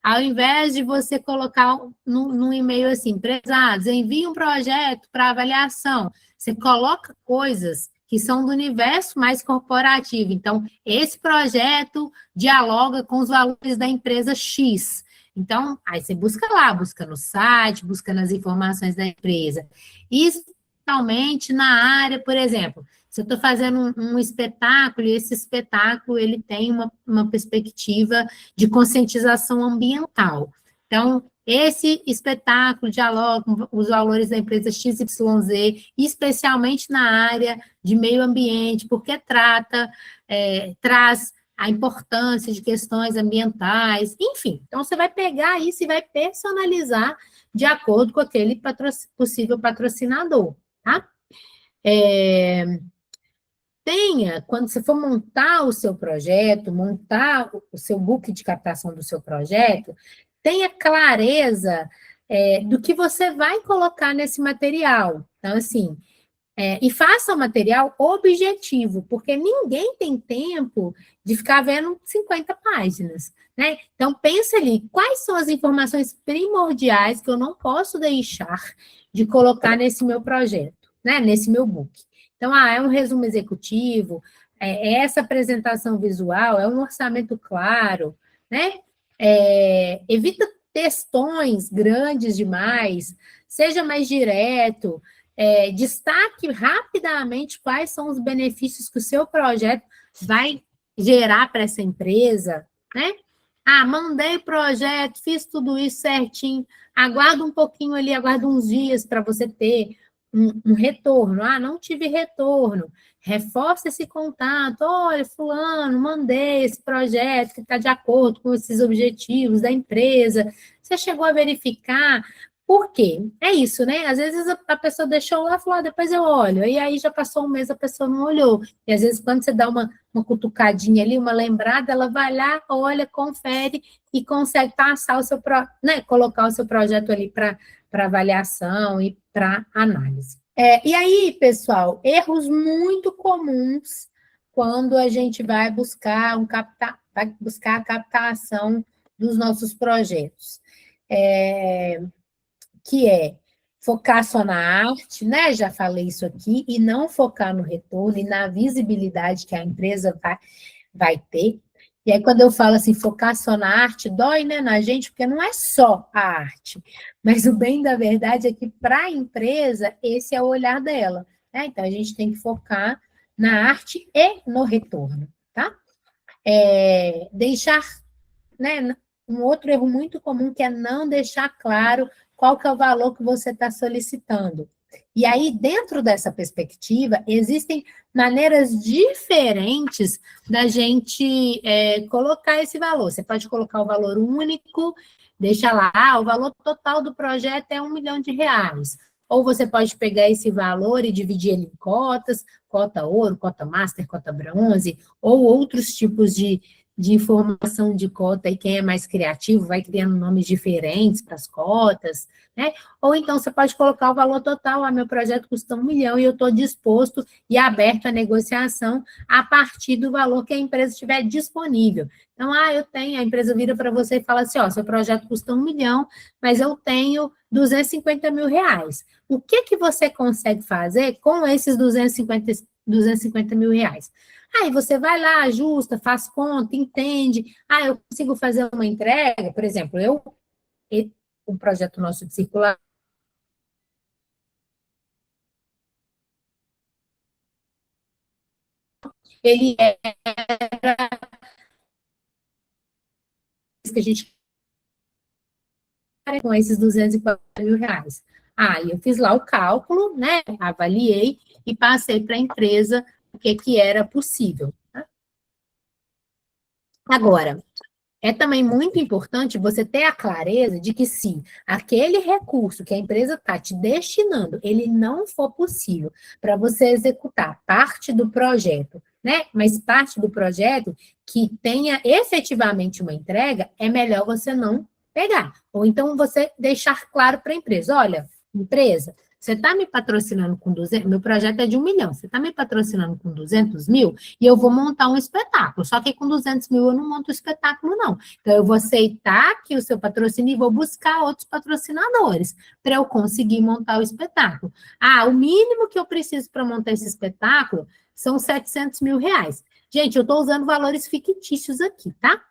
ao invés de você colocar num e-mail assim, prezados, envie um projeto para avaliação, você coloca coisas que são do universo mais corporativo. Então, esse projeto dialoga com os valores da empresa X. Então, aí você busca lá, busca no site, busca nas informações da empresa. Especialmente na área, por exemplo, se eu estou fazendo um espetáculo, e esse espetáculo ele tem uma perspectiva de conscientização ambiental. Então, esse espetáculo dialoga com os valores da empresa XYZ, especialmente na área de meio ambiente, porque traz a importância de questões ambientais, enfim. Então, você vai pegar isso e vai personalizar de acordo com aquele possível patrocinador, tá? Quando você for montar o seu projeto, montar o seu book de captação do seu projeto, tenha clareza do que você vai colocar nesse material. Então, assim, e faça o material objetivo, porque ninguém tem tempo de ficar vendo 50 páginas, né? Então, pensa ali, quais são as informações primordiais que eu não posso deixar de colocar nesse meu projeto, né? Nesse meu book. Então, é um resumo executivo, é essa apresentação visual, é um orçamento claro, né? Evita textões grandes demais, seja mais direto, destaque rapidamente quais são os benefícios que o seu projeto vai gerar para essa empresa, né? Mandei o projeto, fiz tudo isso certinho, aguarda um pouquinho ali, aguarda uns dias para você ter um retorno. Não tive retorno. Reforça esse contato. Olha, fulano, mandei esse projeto que está de acordo com esses objetivos da empresa. Você chegou a verificar? Por quê? É isso, né? Às vezes a pessoa deixou lá e falou, depois eu olho. E aí já passou um mês, a pessoa não olhou. E às vezes quando você dá uma cutucadinha ali, uma lembrada, ela vai lá, olha, confere e consegue passar colocar o seu projeto ali para avaliação e para análise. E aí, pessoal, erros muito comuns quando a gente vai buscar a captação dos nossos projetos. Que focar só na arte, né? Já falei isso aqui, e não focar no retorno e na visibilidade que a empresa vai ter. E aí, quando eu falo assim, focar só na arte, dói, né, na gente, porque não é só a arte. Mas o bem da verdade é que, para a empresa, esse é o olhar dela, né? Então, a gente tem que focar na arte e no retorno, tá? Deixar, né, um outro erro muito comum que é não deixar claro qual que é o valor que você está solicitando. E aí, dentro dessa perspectiva, existem maneiras diferentes da gente colocar esse valor. Você pode colocar o valor único, deixa lá, o valor total do projeto é R$ 1 milhão. Ou você pode pegar esse valor e dividir ele em cotas, cota ouro, cota master, cota bronze, ou outros tipos de informação de cota, e quem é mais criativo vai criando nomes diferentes para as cotas, né? Ou então você pode colocar o valor total, meu projeto custa R$ 1 milhão e eu estou disposto e aberto à negociação a partir do valor que a empresa tiver disponível. Então, a empresa vira para você e fala assim, seu projeto custa R$ 1 milhão, mas eu tenho R$ 250 mil. O que você consegue fazer com esses 250 mil reais? Aí você vai lá, ajusta, faz conta, entende. Eu consigo fazer uma entrega, por exemplo, o projeto nosso de circular, ele é que a gente com esses 240 mil reais. Eu fiz lá o cálculo, né? Avaliei e passei para a empresa o que era possível. Tá? Agora, é também muito importante você ter a clareza de que se aquele recurso que a empresa está te destinando, ele não for possível para você executar parte do projeto, né? Mas parte do projeto que tenha efetivamente uma entrega, é melhor você não pegar. Ou então você deixar claro para a empresa, olha, empresa, você está me patrocinando com 200, meu projeto é de R$ 1 milhão, você está me patrocinando com 200 mil e eu vou montar um espetáculo, só que com 200 mil eu não monto o espetáculo, não. Então, eu vou aceitar aqui o seu patrocínio e vou buscar outros patrocinadores para eu conseguir montar o espetáculo. O mínimo que eu preciso para montar esse espetáculo são 700 mil reais. Gente, eu estou usando valores fictícios aqui, tá?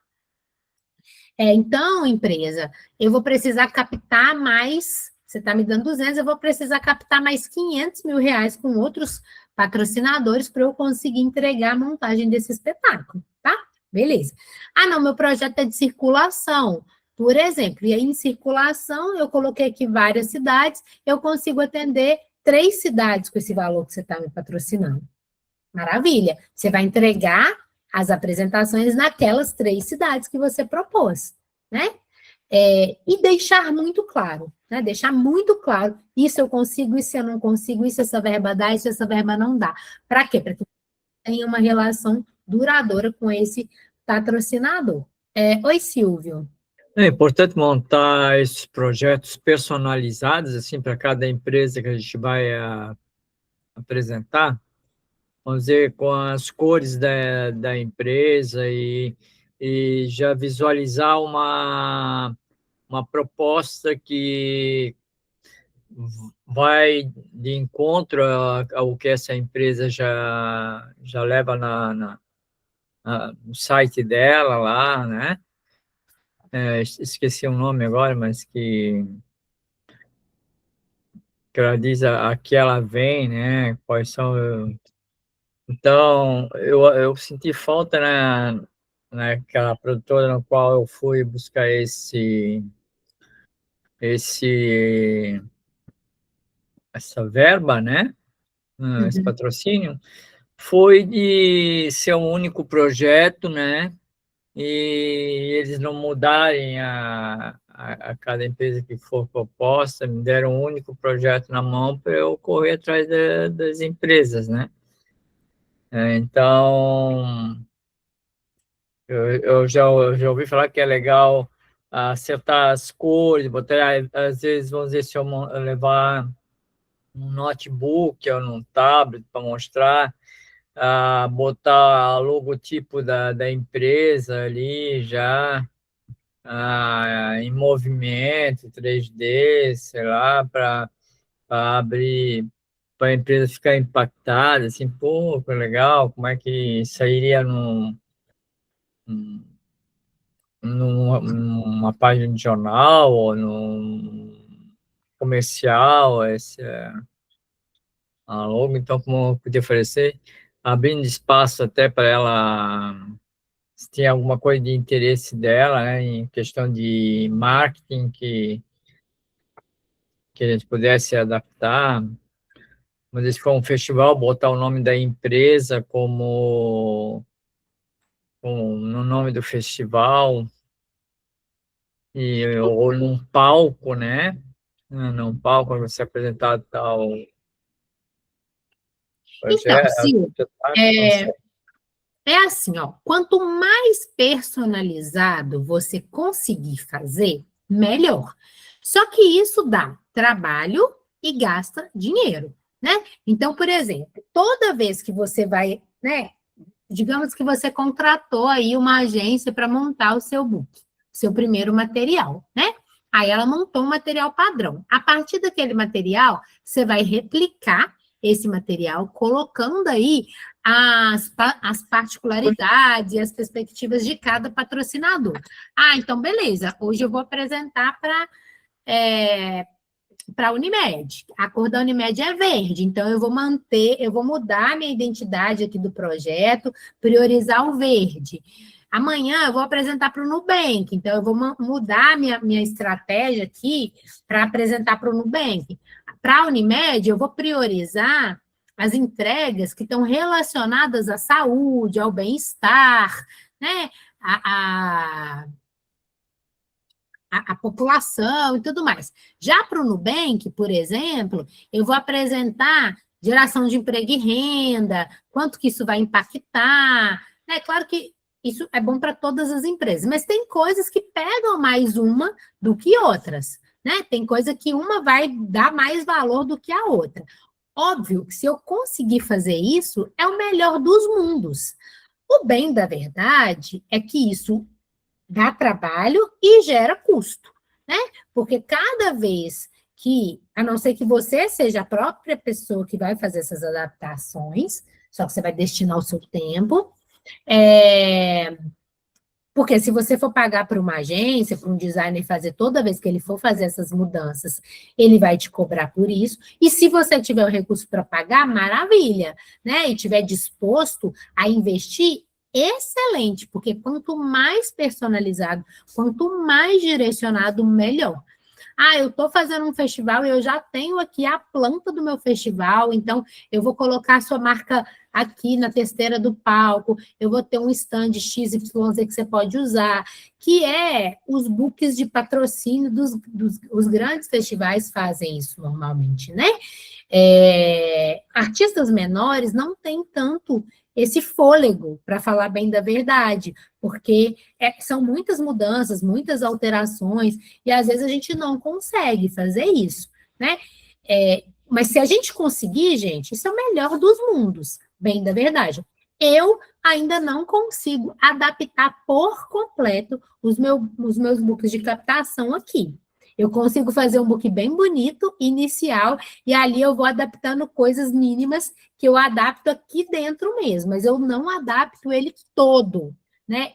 Então, empresa, eu vou precisar captar mais, você está me dando 200, eu vou precisar captar mais 500 mil reais com outros patrocinadores para eu conseguir entregar a montagem desse espetáculo, tá? Beleza. Não, meu projeto é de circulação, por exemplo, e aí em circulação eu coloquei aqui várias cidades, eu consigo atender 3 cidades com esse valor que você está me patrocinando. Maravilha. Você vai entregar as apresentações naquelas 3 cidades que você propôs, né? E deixar muito claro, né? Deixar muito claro, isso eu consigo, isso eu não consigo, isso essa verba dá, isso essa verba não dá. Para quê? Para que tenha uma relação duradoura com esse patrocinador. Oi, Silvio. É importante montar esses projetos personalizados, assim, para cada empresa que a gente vai apresentar, vamos dizer, com as cores da empresa e já visualizar uma proposta que vai de encontro ao que essa empresa já leva no site dela lá, né? Esqueci o nome agora, mas que ela diz a que ela vem, né? Quais são... Então, eu senti falta naquela produtora na qual eu fui buscar essa verba, né? Esse patrocínio, foi de ser um único projeto, né? E eles não mudarem a cada empresa que for proposta, me deram um único projeto na mão para eu correr atrás das empresas, né? Então, eu já ouvi falar que é legal acertar as cores, botar, às vezes, vamos dizer, se eu levar um notebook ou num tablet para mostrar, botar o logotipo da empresa ali já em movimento 3D, sei lá, para para abrir, para a empresa ficar impactada, assim, pô, que legal, como é que sairia numa página de jornal ou num comercial, a logo, então, como eu podia oferecer, abrindo espaço até para ela, se tem alguma coisa de interesse dela, né, em questão de marketing que a gente pudesse adaptar, mas se for um festival, botar o nome da empresa como no nome do festival, ou num palco, né? Num palco, você apresentar tal Então, projeto, Sil, não é, sei. é assim, ó, quanto mais personalizado você conseguir fazer, melhor. Só que isso dá trabalho e gasta dinheiro, né? Então, por exemplo, toda vez que você vai, né, digamos que você contratou aí uma agência para montar o seu book, seu primeiro material, né? Aí ela montou um material padrão. A partir daquele material, você vai replicar esse material, colocando aí as particularidades e as perspectivas de cada patrocinador. Ah, então beleza. Hoje eu vou apresentar para a Unimed. A cor da Unimed é verde, então eu vou mudar a minha identidade aqui do projeto, priorizar o verde. Amanhã eu vou apresentar para o Nubank, então eu vou mudar a minha estratégia aqui para apresentar para o Nubank. Para a Unimed, eu vou priorizar as entregas que estão relacionadas à saúde, ao bem-estar, né? A população e tudo mais. Já para o Nubank, por exemplo, eu vou apresentar geração de emprego e renda, quanto que isso vai impactar. É claro que isso é bom para todas as empresas, mas tem coisas que pegam mais uma do que outras, né? Tem coisa que uma vai dar mais valor do que a outra. Óbvio que se eu conseguir fazer isso, é o melhor dos mundos. O bem da verdade é que isso dá trabalho e gera custo, né? Porque cada vez que, a não ser que você seja a própria pessoa que vai fazer essas adaptações, só que você vai destinar o seu tempo, porque se você for pagar para uma agência, para um designer fazer toda vez que ele for fazer essas mudanças, ele vai te cobrar por isso. E se você tiver o recurso para pagar, maravilha, né? E tiver disposto a investir, excelente, porque quanto mais personalizado, quanto mais direcionado, melhor. Ah, eu estou fazendo um festival e eu já tenho aqui a planta do meu festival, então eu vou colocar a sua marca aqui na testeira do palco, eu vou ter um stand XYZ que você pode usar, que é os books de patrocínio os grandes festivais fazem isso normalmente, né? Artistas menores não têm tanto esse fôlego, para falar bem da verdade, porque são muitas mudanças, muitas alterações, e às vezes a gente não consegue fazer isso, né? Mas se a gente conseguir, gente, isso é o melhor dos mundos, bem da verdade. Eu ainda não consigo adaptar por completo os meus books de captação aqui. Eu consigo fazer um book bem bonito, inicial, e ali eu vou adaptando coisas mínimas que eu adapto aqui dentro mesmo, mas eu não adapto ele todo, né?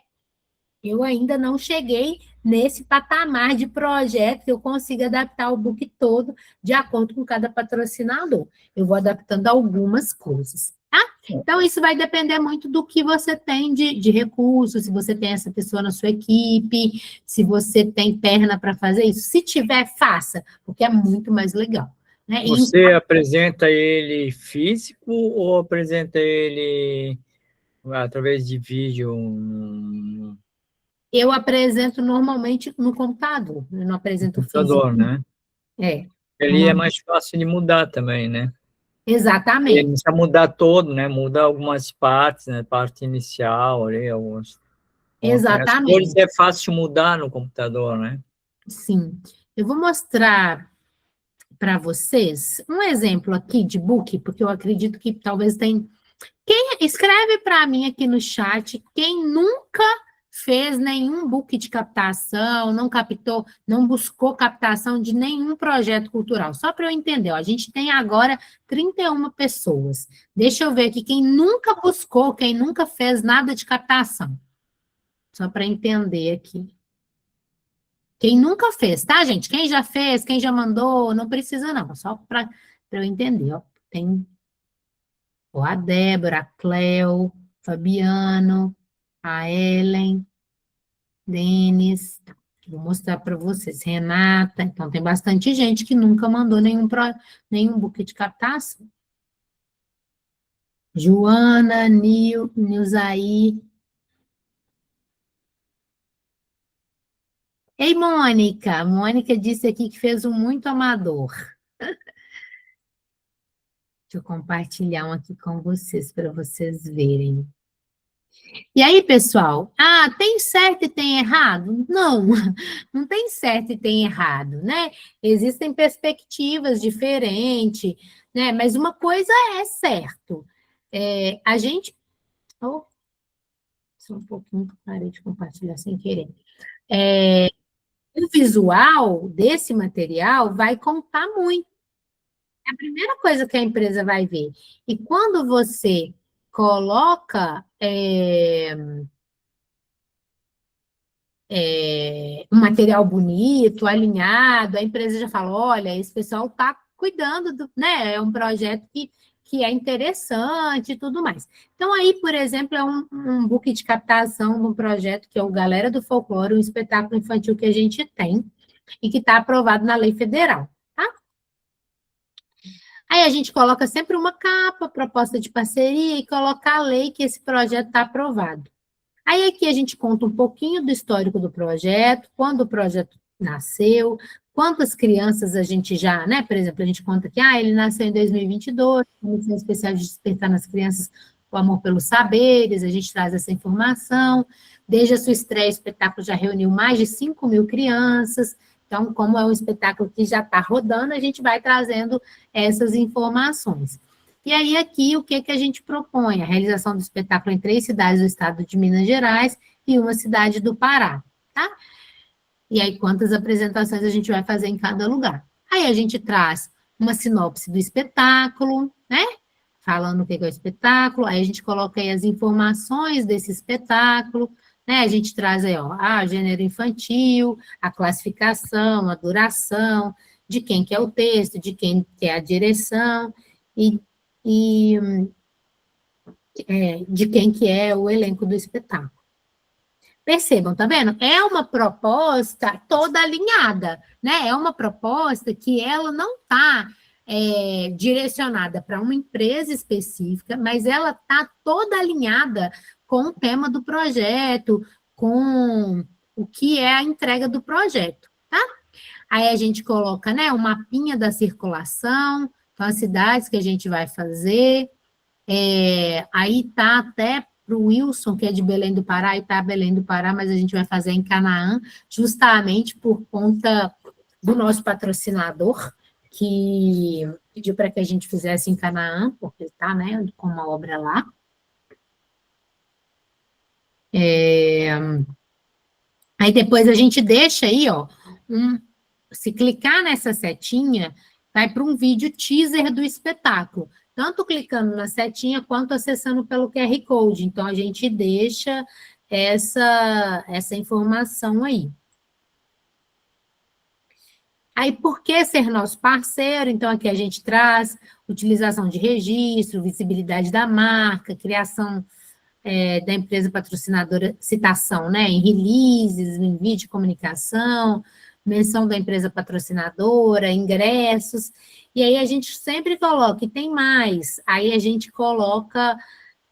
Eu ainda não cheguei nesse patamar de projeto que eu consiga adaptar o book todo de acordo com cada patrocinador. Eu vou adaptando algumas coisas, tá? Então, isso vai depender muito do que você tem de recursos, se você tem essa pessoa na sua equipe, se você tem perna para fazer isso. Se tiver, faça, porque é muito mais legal. Né? Você apresenta ele físico ou apresenta ele através de vídeo? Eu apresento normalmente no computador, eu não apresento Computador, físico. né? Ele é mais fácil de mudar também, né? Exatamente. Ele não precisa mudar todo, né? Muda algumas partes, né? Parte inicial ali, algumas. Exatamente. As cores é fácil mudar no computador, né? Sim. Eu vou mostrar para vocês um exemplo aqui de book, porque eu acredito que talvez tem. Quem escreve para mim aqui no chat, quem nunca fez nenhum book de captação, não captou, não buscou captação de nenhum projeto cultural. Só para eu entender, ó, a gente tem agora 31 pessoas. Deixa eu ver aqui quem nunca buscou, quem nunca fez nada de captação. Só para entender aqui. Quem nunca fez, tá, gente? Quem já fez, quem já mandou, não precisa não, só para eu entender, ó. Tem ó, a Débora, a Cleo, Fabiano, a Ellen, Denis, vou mostrar para vocês, Renata, então tem bastante gente que nunca mandou nenhum book de captação. Joana, Nilzaí. Ei, Mônica, Mônica disse aqui que fez um muito amador. Deixa eu compartilhar um aqui com vocês, para vocês verem. E aí, pessoal, tem certo e tem errado? Não, não tem certo e tem errado, né? Existem perspectivas diferentes, né? Mas uma coisa é certo. A gente... Oh, só um pouquinho, parei de compartilhar sem querer. O visual desse material vai contar muito. É a primeira coisa que a empresa vai ver. E quando você coloca um material bonito, alinhado, a empresa já fala, olha, esse pessoal está cuidando, né? É um projeto que é interessante e tudo mais. Então, aí, por exemplo, é um book de captação de um projeto que é o Galera do Folclore, um espetáculo infantil que a gente tem e que está aprovado na lei federal, tá? Aí a gente coloca sempre uma capa, proposta de parceria, e coloca a lei que esse projeto está aprovado. Aí aqui a gente conta um pouquinho do histórico do projeto, quando o projeto nasceu, quantas crianças a gente já, né? Por exemplo, a gente conta que ele nasceu em 2022, uma missão especial de despertar nas crianças o amor pelos saberes, a gente traz essa informação. Desde a sua estreia, o espetáculo já reuniu mais de 5.000 crianças. Então, como é um espetáculo que já está rodando, a gente vai trazendo essas informações. E aí, aqui, o que a gente propõe? A realização do espetáculo em 3 cidades do estado de Minas Gerais e uma cidade do Pará, tá? E aí, quantas apresentações a gente vai fazer em cada lugar. Aí, a gente traz uma sinopse do espetáculo, né? Falando o que é o espetáculo, aí a gente coloca aí as informações desse espetáculo, né? A gente traz aí, ó, gênero infantil, a classificação, a duração, de quem que é o texto, de quem que é a direção, e de quem que é o elenco do espetáculo. Percebam, tá vendo? É uma proposta toda alinhada, né? É uma proposta que ela não está direcionada para uma empresa específica, mas ela está toda alinhada com o tema do projeto, com o que é a entrega do projeto, tá? Aí a gente coloca, né, um mapinha da circulação, então as cidades que a gente vai fazer, aí tá até para o Wilson, que é de Belém do Pará, e tá Belém do Pará, mas a gente vai fazer em Canaã, justamente por conta do nosso patrocinador, que pediu para que a gente fizesse em Canaã, porque ele está, né, com uma obra lá. Aí depois a gente deixa aí, ó, se clicar nessa setinha, vai para um vídeo teaser do espetáculo, tanto clicando na setinha quanto acessando pelo QR Code. Então, a gente deixa essa informação aí. Aí, por que ser nosso parceiro? Então, aqui a gente traz utilização de registro, visibilidade da marca, criação da empresa patrocinadora, citação, né, em releases, em vídeo de comunicação, menção da empresa patrocinadora, ingressos, e aí a gente sempre coloca, e tem mais, aí a gente coloca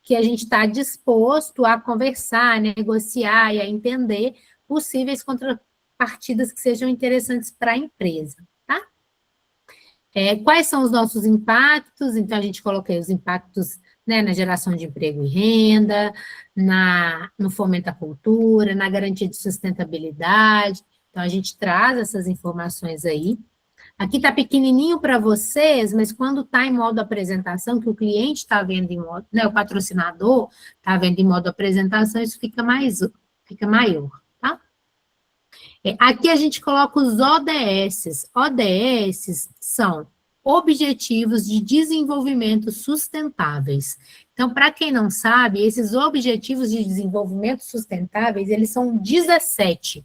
que a gente está disposto a conversar, a negociar e a entender possíveis contrapartidas que sejam interessantes para a empresa, tá? Quais são os nossos impactos? Então, a gente coloca aí os impactos, né, na geração de emprego e renda, no fomento à cultura, na garantia de sustentabilidade. Então, a gente traz essas informações aí. Aqui está pequenininho para vocês, mas quando está em modo apresentação, que o cliente está vendo em modo, né, o patrocinador está vendo em modo apresentação, isso fica mais fica maior, tá? Aqui a gente coloca os ODS. ODS são Objetivos de Desenvolvimento Sustentáveis. Então, para quem não sabe, esses Objetivos de Desenvolvimento Sustentáveis, eles são 17.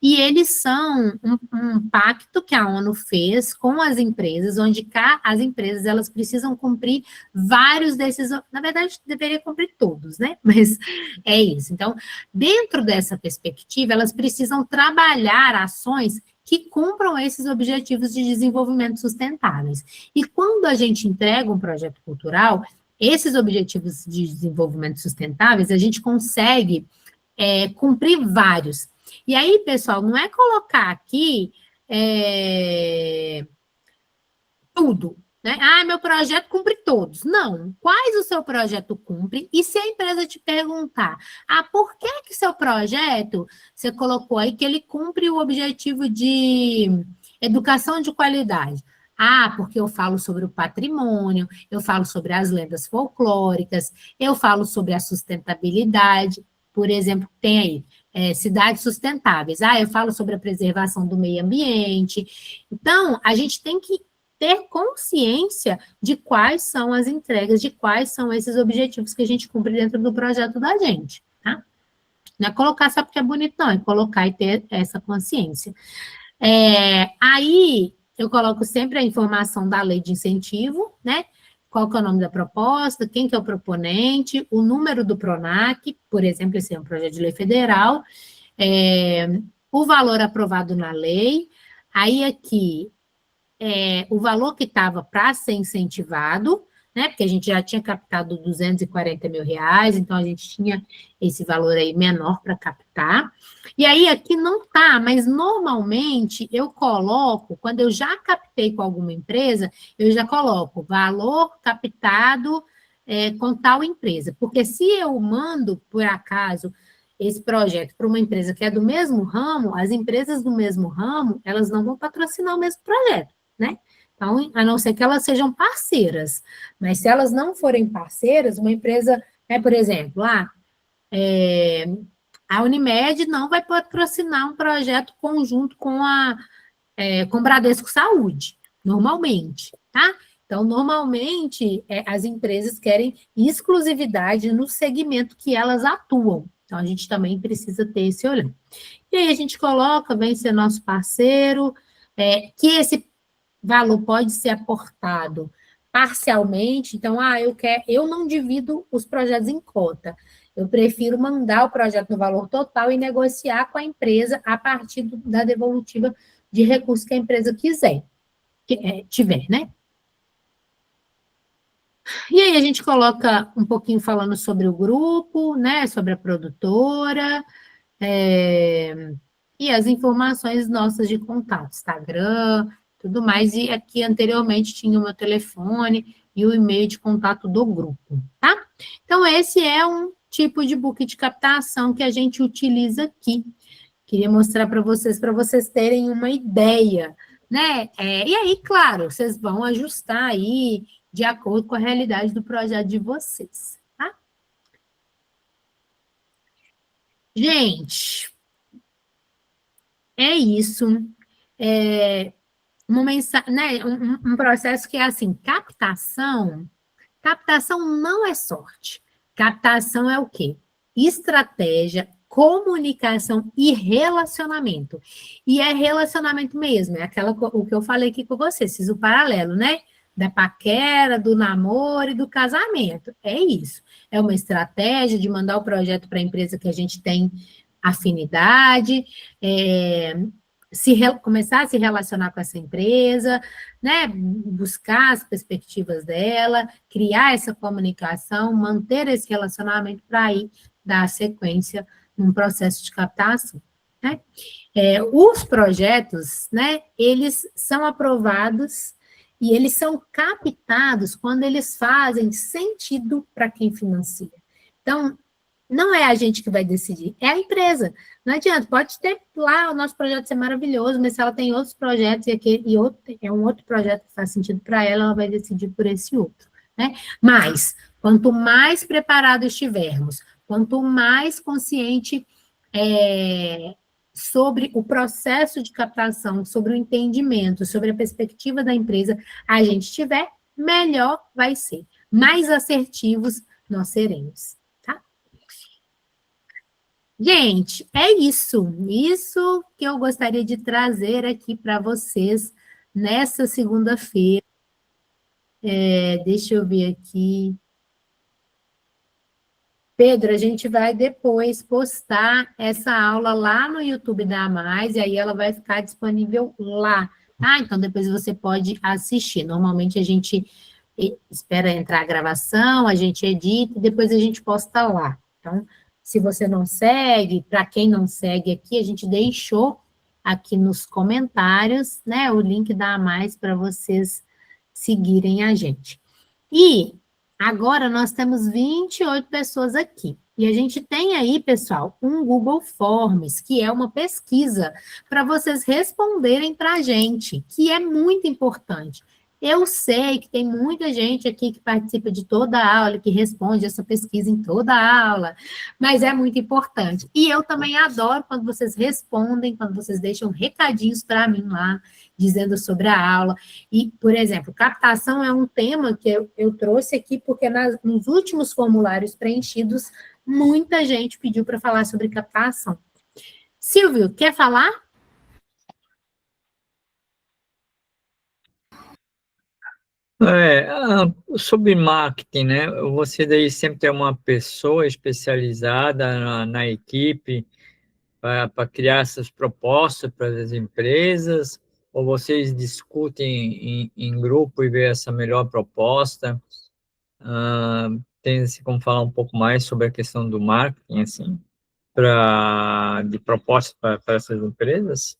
E eles são um pacto que a ONU fez com as empresas, onde as empresas elas precisam cumprir vários desses, na verdade, deveria cumprir todos, né? Mas é isso. Então, dentro dessa perspectiva, elas precisam trabalhar ações que cumpram esses objetivos de desenvolvimento sustentáveis. E quando a gente entrega um projeto cultural, esses objetivos de desenvolvimento sustentáveis, a gente consegue cumprir vários. E aí, pessoal, não é colocar aqui tudo, né? Ah, meu projeto cumpre todos. Não. Quais o seu projeto cumpre? E se a empresa te perguntar, por que seu projeto, você colocou aí que ele cumpre o objetivo de educação de qualidade? Porque eu falo sobre o patrimônio, eu falo sobre as lendas folclóricas, eu falo sobre a sustentabilidade, por exemplo, tem aí, cidades sustentáveis. Eu falo sobre a preservação do meio ambiente. Então, a gente tem que ter consciência de quais são as entregas, de quais são esses objetivos que a gente cumpre dentro do projeto da gente, tá? Não é colocar só porque é bonito, não, é colocar e ter essa consciência. Aí, eu coloco sempre a informação da lei de incentivo, né? Qual que é o nome da proposta, quem que é o proponente, o número do PRONAC, por exemplo, esse é um projeto de lei federal, o valor aprovado na lei, aí aqui, o valor que estava para ser incentivado, né, porque a gente já tinha captado 240 mil reais, então a gente tinha esse valor aí menor para captar. E aí aqui não tá, mas normalmente eu coloco, quando eu já captei com alguma empresa, eu já coloco valor captado com tal empresa, porque se eu mando, por acaso, esse projeto para uma empresa que é do mesmo ramo, as empresas do mesmo ramo, elas não vão patrocinar o mesmo projeto, né? Então, a não ser que elas sejam parceiras. Mas se elas não forem parceiras, uma empresa, por exemplo, a Unimed não vai patrocinar um projeto conjunto com o Bradesco Saúde, normalmente, tá? Então, normalmente, as empresas querem exclusividade no segmento que elas atuam. Então, a gente também precisa ter esse olhar. E aí, a gente coloca, vem ser nosso parceiro, que esse valor pode ser aportado parcialmente. Então, eu não divido os projetos em cota. Eu prefiro mandar o projeto no valor total e negociar com a empresa a partir da devolutiva de recursos que a empresa tiver, né? E aí a gente coloca um pouquinho falando sobre o grupo, né? Sobre a produtora, e as informações nossas de contato, Instagram, tudo mais, e aqui anteriormente tinha o meu telefone e o e-mail de contato do grupo, tá? Então, esse é um tipo de book de captação que a gente utiliza aqui. Queria mostrar para vocês terem uma ideia, né? E aí, claro, vocês vão ajustar aí de acordo com a realidade do projeto de vocês, tá? Gente, é isso. Um processo que é assim, captação não é sorte. Captação é o quê? Estratégia, comunicação e relacionamento. E é relacionamento mesmo, o que eu falei aqui com vocês, fiz o paralelo, né? Da paquera, do namoro e do casamento. É isso. É uma estratégia de mandar o projeto para a empresa que a gente tem afinidade, começar a se relacionar com essa empresa, né, buscar as perspectivas dela, criar essa comunicação, manter esse relacionamento para aí dar sequência num processo de captação, né? Os projetos, né, eles são aprovados e eles são captados quando eles fazem sentido para quem financia. Então, não é a gente que vai decidir, é a empresa. Não adianta, pode ter lá o nosso projeto ser maravilhoso, mas se ela tem outros projetos é um outro projeto que faz sentido para ela, ela vai decidir por esse outro, né? Mas, quanto mais preparado estivermos, quanto mais consciente sobre o processo de captação, sobre o entendimento, sobre a perspectiva da empresa a gente tiver, melhor vai ser. Mais assertivos nós seremos, tá? Gente, é isso. Isso que eu gostaria de trazer aqui para vocês nessa segunda-feira. Deixa eu ver aqui. Pedro, a gente vai depois postar essa aula lá no YouTube da Mais, e aí ela vai ficar disponível lá, tá? Então, depois você pode assistir. Normalmente, a gente espera entrar a gravação, a gente edita, e depois a gente posta lá. Então, se você não segue, para quem não segue aqui, a gente deixou aqui nos comentários, né, o link da Mais para vocês seguirem a gente. E agora nós temos 28 pessoas aqui. E a gente tem aí, pessoal, um Google Forms, que é uma pesquisa para vocês responderem para a gente, que é muito importante. Eu sei que tem muita gente aqui que participa de toda a aula, que responde essa pesquisa em toda a aula, mas é muito importante. E eu também adoro quando vocês respondem, quando vocês deixam recadinhos para mim lá, dizendo sobre a aula. E, por exemplo, captação é um tema que eu trouxe aqui, porque nos últimos formulários preenchidos, muita gente pediu para falar sobre captação. Silvio, quer falar? Sobre marketing, né? Você daí sempre tem uma pessoa especializada na equipe para criar essas propostas para as empresas, ou vocês discutem em grupo e ver essa melhor proposta? Tem-se como falar um pouco mais sobre a questão do marketing, assim, de propostas para essas empresas?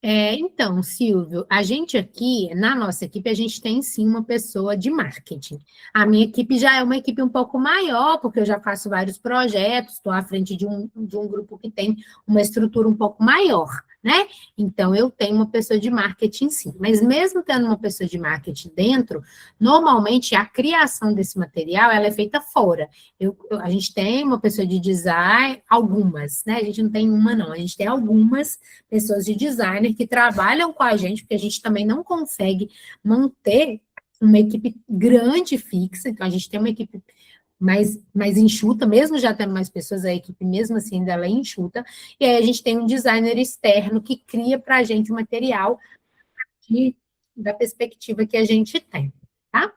Então, Silvio, a gente aqui, na nossa equipe, a gente tem sim uma pessoa de marketing. A minha equipe já é uma equipe um pouco maior, porque eu já faço vários projetos, estou à frente de um grupo que tem uma estrutura um pouco maior, né? Então, eu tenho uma pessoa de marketing sim. Mas mesmo tendo uma pessoa de marketing dentro, normalmente a criação desse material, ela é feita fora. A gente tem uma pessoa de design, algumas, né? A gente não tem uma, não. A gente tem algumas pessoas de designer que trabalham com a gente, porque a gente também não consegue manter uma equipe grande fixa, então a gente tem uma equipe mais enxuta, mesmo já tendo mais pessoas, a equipe mesmo assim ainda ela é enxuta, e aí a gente tem um designer externo que cria para a gente o material da perspectiva que a gente tem, tá?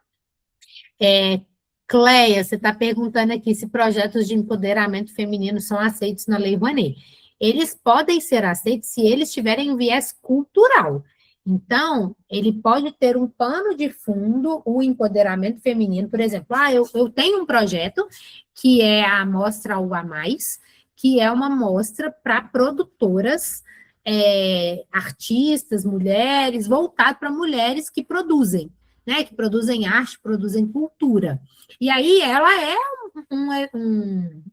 Cleia, você está perguntando aqui se projetos de empoderamento feminino são aceitos na Lei Rouanet. Eles podem ser aceitos se eles tiverem um viés cultural. Então, ele pode ter um pano de fundo, o empoderamento feminino, por exemplo. Eu tenho um projeto que é a Mostra Algo a Mais, que é uma mostra para produtoras, artistas, mulheres, voltado para mulheres que produzem, né? Que produzem arte, produzem cultura. E aí ela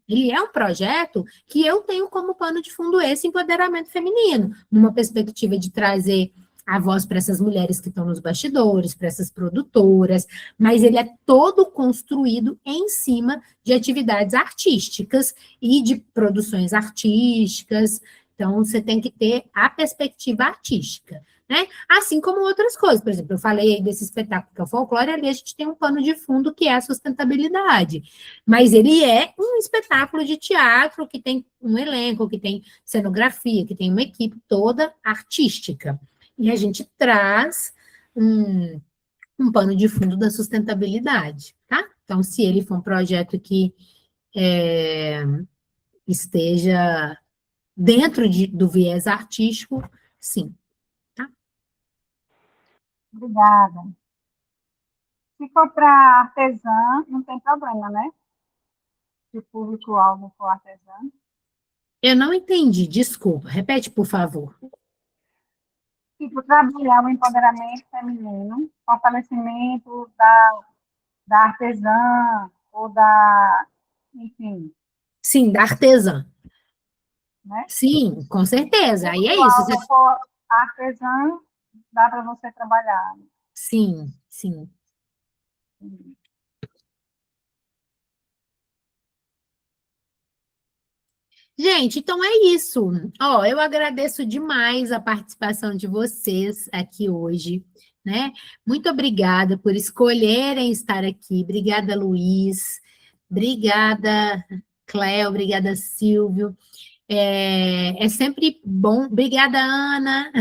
ele é um projeto que eu tenho como pano de fundo esse empoderamento feminino, numa perspectiva de trazer a voz para essas mulheres que estão nos bastidores, para essas produtoras, mas ele é todo construído em cima de atividades artísticas e de produções artísticas. Então, você tem que ter a perspectiva artística, né? Assim como outras coisas. Por exemplo, eu falei desse espetáculo que é o folclore, ali a gente tem um pano de fundo que é a sustentabilidade. Mas ele é um espetáculo de teatro que tem um elenco, que tem cenografia, que tem uma equipe toda artística. E a gente traz um pano de fundo da sustentabilidade, tá? Então, se ele for um projeto que esteja dentro do viés artístico, sim. Obrigada. Se for para artesã, não tem problema, né? Se o público-alvo for artesã. Eu não entendi, desculpa. Repete, por favor. Tipo, trabalhar o empoderamento feminino, fortalecimento da artesã ou enfim, Sim, da artesã. né? Sim, com certeza. Aí é Se o isso. alvo for artesã, dá para você trabalhar. Sim, sim. Gente, então é isso. Ó, eu agradeço demais a participação de vocês aqui hoje, né? Muito obrigada por escolherem estar aqui. Obrigada, Luiz. Obrigada, Cléo. Obrigada, Silvio. É sempre bom. Obrigada, Ana,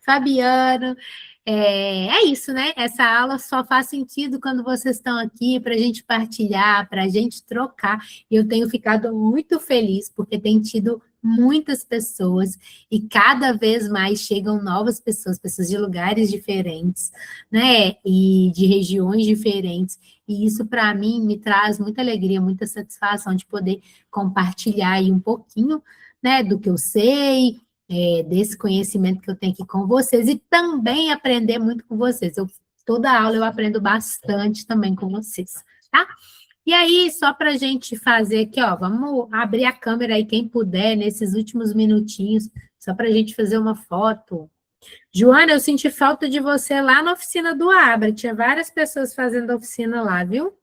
Fabiano. É isso, né? Essa aula só faz sentido quando vocês estão aqui para a gente partilhar, para a gente trocar. E eu tenho ficado muito feliz, porque tem tido muitas pessoas e cada vez mais chegam novas pessoas, pessoas de lugares diferentes, né? E de regiões diferentes. E isso, para mim, me traz muita alegria, muita satisfação de poder compartilhar aí um pouquinho, né, do que eu sei, desse conhecimento que eu tenho aqui com vocês e também aprender muito com vocês. Toda aula eu aprendo bastante também com vocês, tá? E aí, só para a gente fazer aqui, ó, vamos abrir a câmera aí, quem puder, nesses últimos minutinhos, só para a gente fazer uma foto. Joana, eu senti falta de você lá na oficina do Abra, tinha várias pessoas fazendo oficina lá, viu?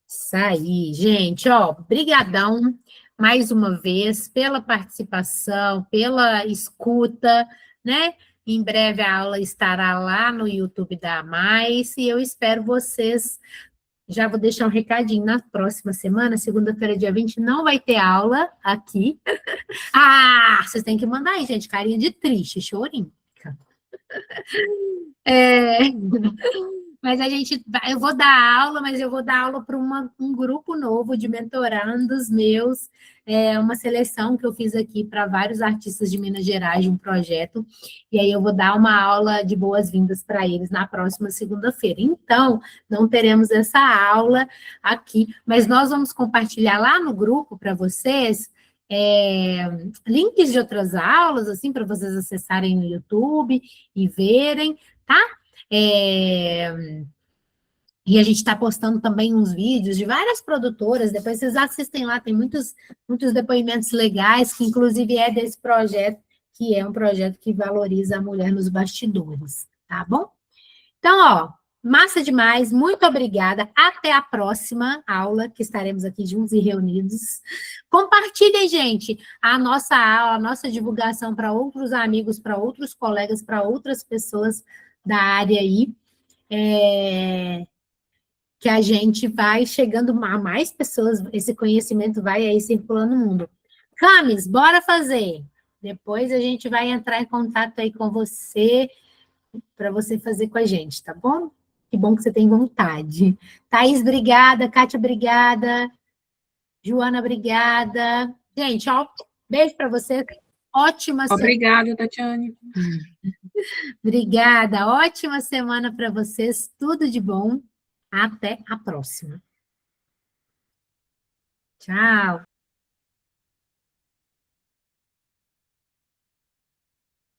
Isso aí, gente, ó, brigadão mais uma vez pela participação, pela escuta, né? Em breve a aula estará lá no YouTube da Mais e eu espero vocês. Já vou deixar um recadinho na próxima semana, segunda-feira, dia 20, não vai ter aula aqui. Ah, vocês têm que mandar aí, gente, carinha de triste, chorinho. Mas eu vou dar aula, mas eu vou dar aula para um grupo novo de mentorandos meus, uma seleção que eu fiz aqui para vários artistas de Minas Gerais, de um projeto, e aí eu vou dar uma aula de boas-vindas para eles na próxima segunda-feira. Então, não teremos essa aula aqui, mas nós vamos compartilhar lá no grupo para vocês links de outras aulas, assim, para vocês acessarem no YouTube e verem, tá? E a gente está postando também uns vídeos de várias produtoras, depois vocês assistem lá, tem muitos depoimentos legais, que inclusive é desse projeto, que é um projeto que valoriza a mulher nos bastidores, tá bom? Então, ó, massa demais, muito obrigada, até a próxima aula, que estaremos aqui juntos e reunidos. Compartilhem, gente, a nossa aula, a nossa divulgação para outros amigos, para outros colegas, para outras pessoas da área aí, que a gente vai chegando a mais pessoas, esse conhecimento vai aí circulando no mundo. Camis, bora fazer! Depois a gente vai entrar em contato aí com você, para você fazer com a gente, tá bom? Que bom que você tem vontade. Thaís, obrigada. Kátia, obrigada. Joana, obrigada. Gente, ó, beijo para você. Ótima semana. Obrigada, Tatiane. Obrigada. Ótima semana para vocês. Tudo de bom. Até a próxima. Tchau.